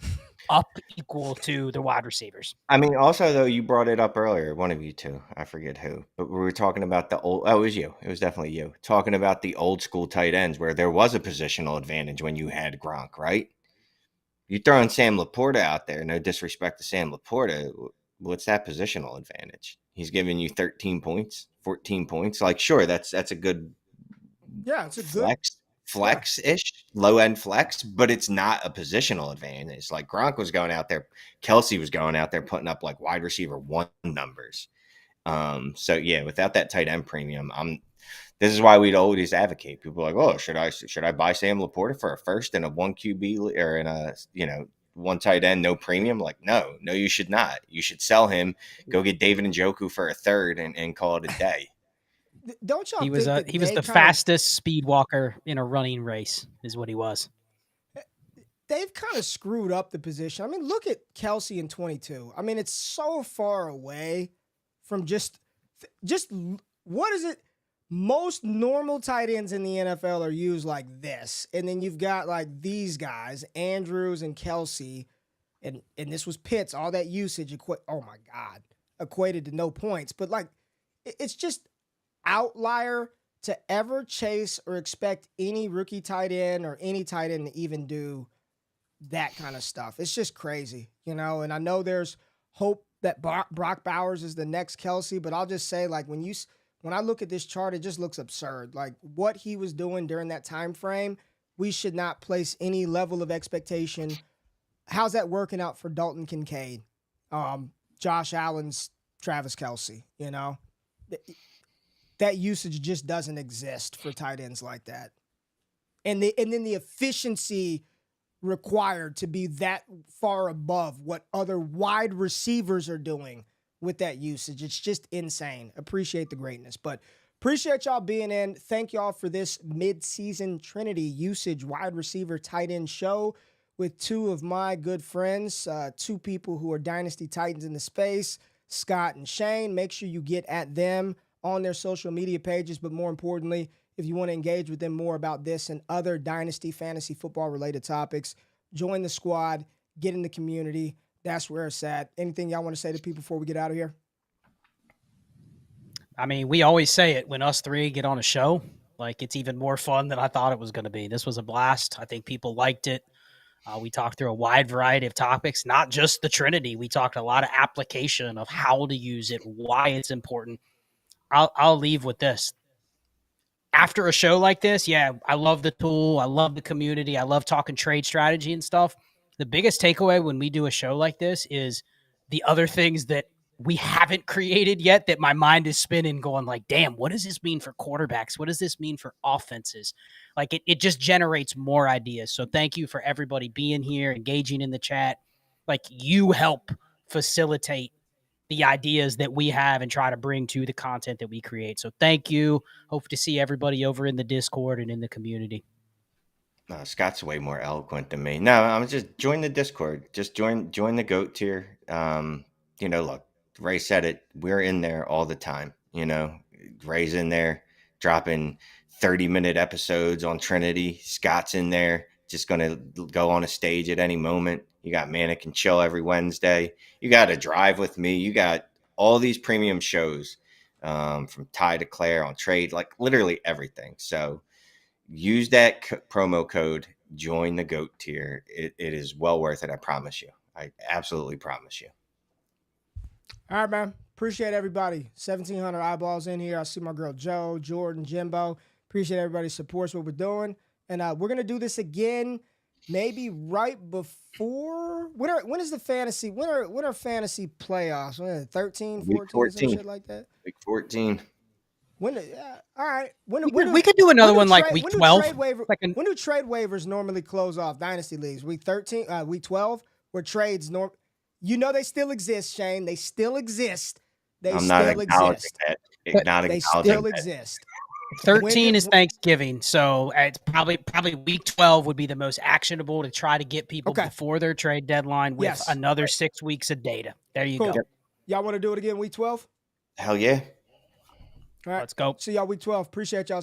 up equal to the wide receivers. I mean, also, though, you brought it up earlier, one of you two, I forget who, but we were talking about it was you. It was definitely you. Talking about the old school tight ends where there was a positional advantage when you had Gronk, right? You're throwing Sam Laporta out there, no disrespect to Sam Laporta. What's that positional advantage? He's giving you 13 points, 14 points. Like, sure, that's a good it's a good flex-ish, low-end flex, but it's not a positional advantage. Like Gronk was going out there, Kelsey was going out there putting up like wide receiver 1 numbers. So yeah, without that tight end premium, this is why we'd always advocate. People are like, oh, should I buy Sam Laporta for a first and a 1 QB or in a 1 tight end, no premium? Like, no, you should not. You should sell him, go get David Njoku for a third and call it a day. Don't y'all he was the fastest speed walker in a running race is what he was. They've kind of screwed up the position. I mean, look at Kelsey in 22. I mean, it's so far away from just what is it? Most normal tight ends in the NFL are used like this. And then you've got like these guys, Andrews and Kelsey, and this was Pitts, all that usage equated to no points. But like it's just outlier to ever chase or expect any rookie tight end or any tight end to even do that kind of stuff. It's just crazy, and I know there's hope that Brock Bowers is the next Kelsey, but I'll just say, like, when I look at this chart, it just looks absurd. Like, what he was doing during that time frame, we should not place any level of expectation. How's that working out for Dalton Kincaid, Josh Allen's Travis Kelce, That usage just doesn't exist for tight ends like that. And then the efficiency required to be that far above what other wide receivers are doing with that usage. It's just insane. Appreciate the greatness. But Appreciate y'all being in. Thank y'all for this mid-season Trinity usage wide receiver tight end show with two of my good friends, two people who are Dynasty Titans in the space, Scott and Shane. Make sure you get at them on their social media pages, but more importantly, if you want to engage with them more about this and other Dynasty fantasy football related topics, join the squad, get in the community. That's where it's at. Anything y'all want to say to people before we get out of here? I mean, we always say it when us three get on a show, like it's even more fun than I thought it was going to be. This was a blast. I think people liked it. We talked through a wide variety of topics, not just the Trinity. We talked a lot of application of how to use it, why it's important. I'll leave with this. After a show like this, yeah, I love the tool. I love the community. I love talking trade strategy and stuff. The biggest takeaway when we do a show like this is the other things that we haven't created yet that my mind is spinning going like, damn, what does this mean for quarterbacks? What does this mean for offenses? Like it just generates more ideas. So thank you for everybody being here, engaging in the chat. Like you help facilitate the ideas that we have and try to bring to the content that we create. So thank you. Hope to see everybody over in the Discord and in the community. Scott's way more eloquent than me. No, I'm just join the Discord. Just join the GOAT tier. Look, Ray said it. We're in there all the time. Ray's in there dropping 30-minute episodes on Trinity. Scott's in there just going to go on a stage at any moment. You got Manic and Chill every Wednesday. You got a Drive with me. You got all these premium shows from Ty to Claire on trade, like literally everything. So use that promo code, join the GOAT tier. It is well worth it. I promise you. I absolutely promise you. All right, man. Appreciate everybody. 1,700 eyeballs in here. I see my girl Joe, Jordan, Jimbo. Appreciate everybody supports what we're doing. And we're going to do this again maybe right before. When is the fantasy? When are fantasy playoffs? When are it, 13, 14, some shit like that? Week 14. All right. We could do another one like week 12. When do trade waivers normally close off Dynasty leagues? Week 13, week 12, where trades they still exist, Shane. They still exist. They still exist. 13 is Thanksgiving, so it's probably week 12 would be the most actionable to try to get people before their trade deadline with another 6 weeks of data. There you go. Y'all want to do it again week 12? Hell yeah. All right. Let's go. See y'all week 12. Appreciate y'all.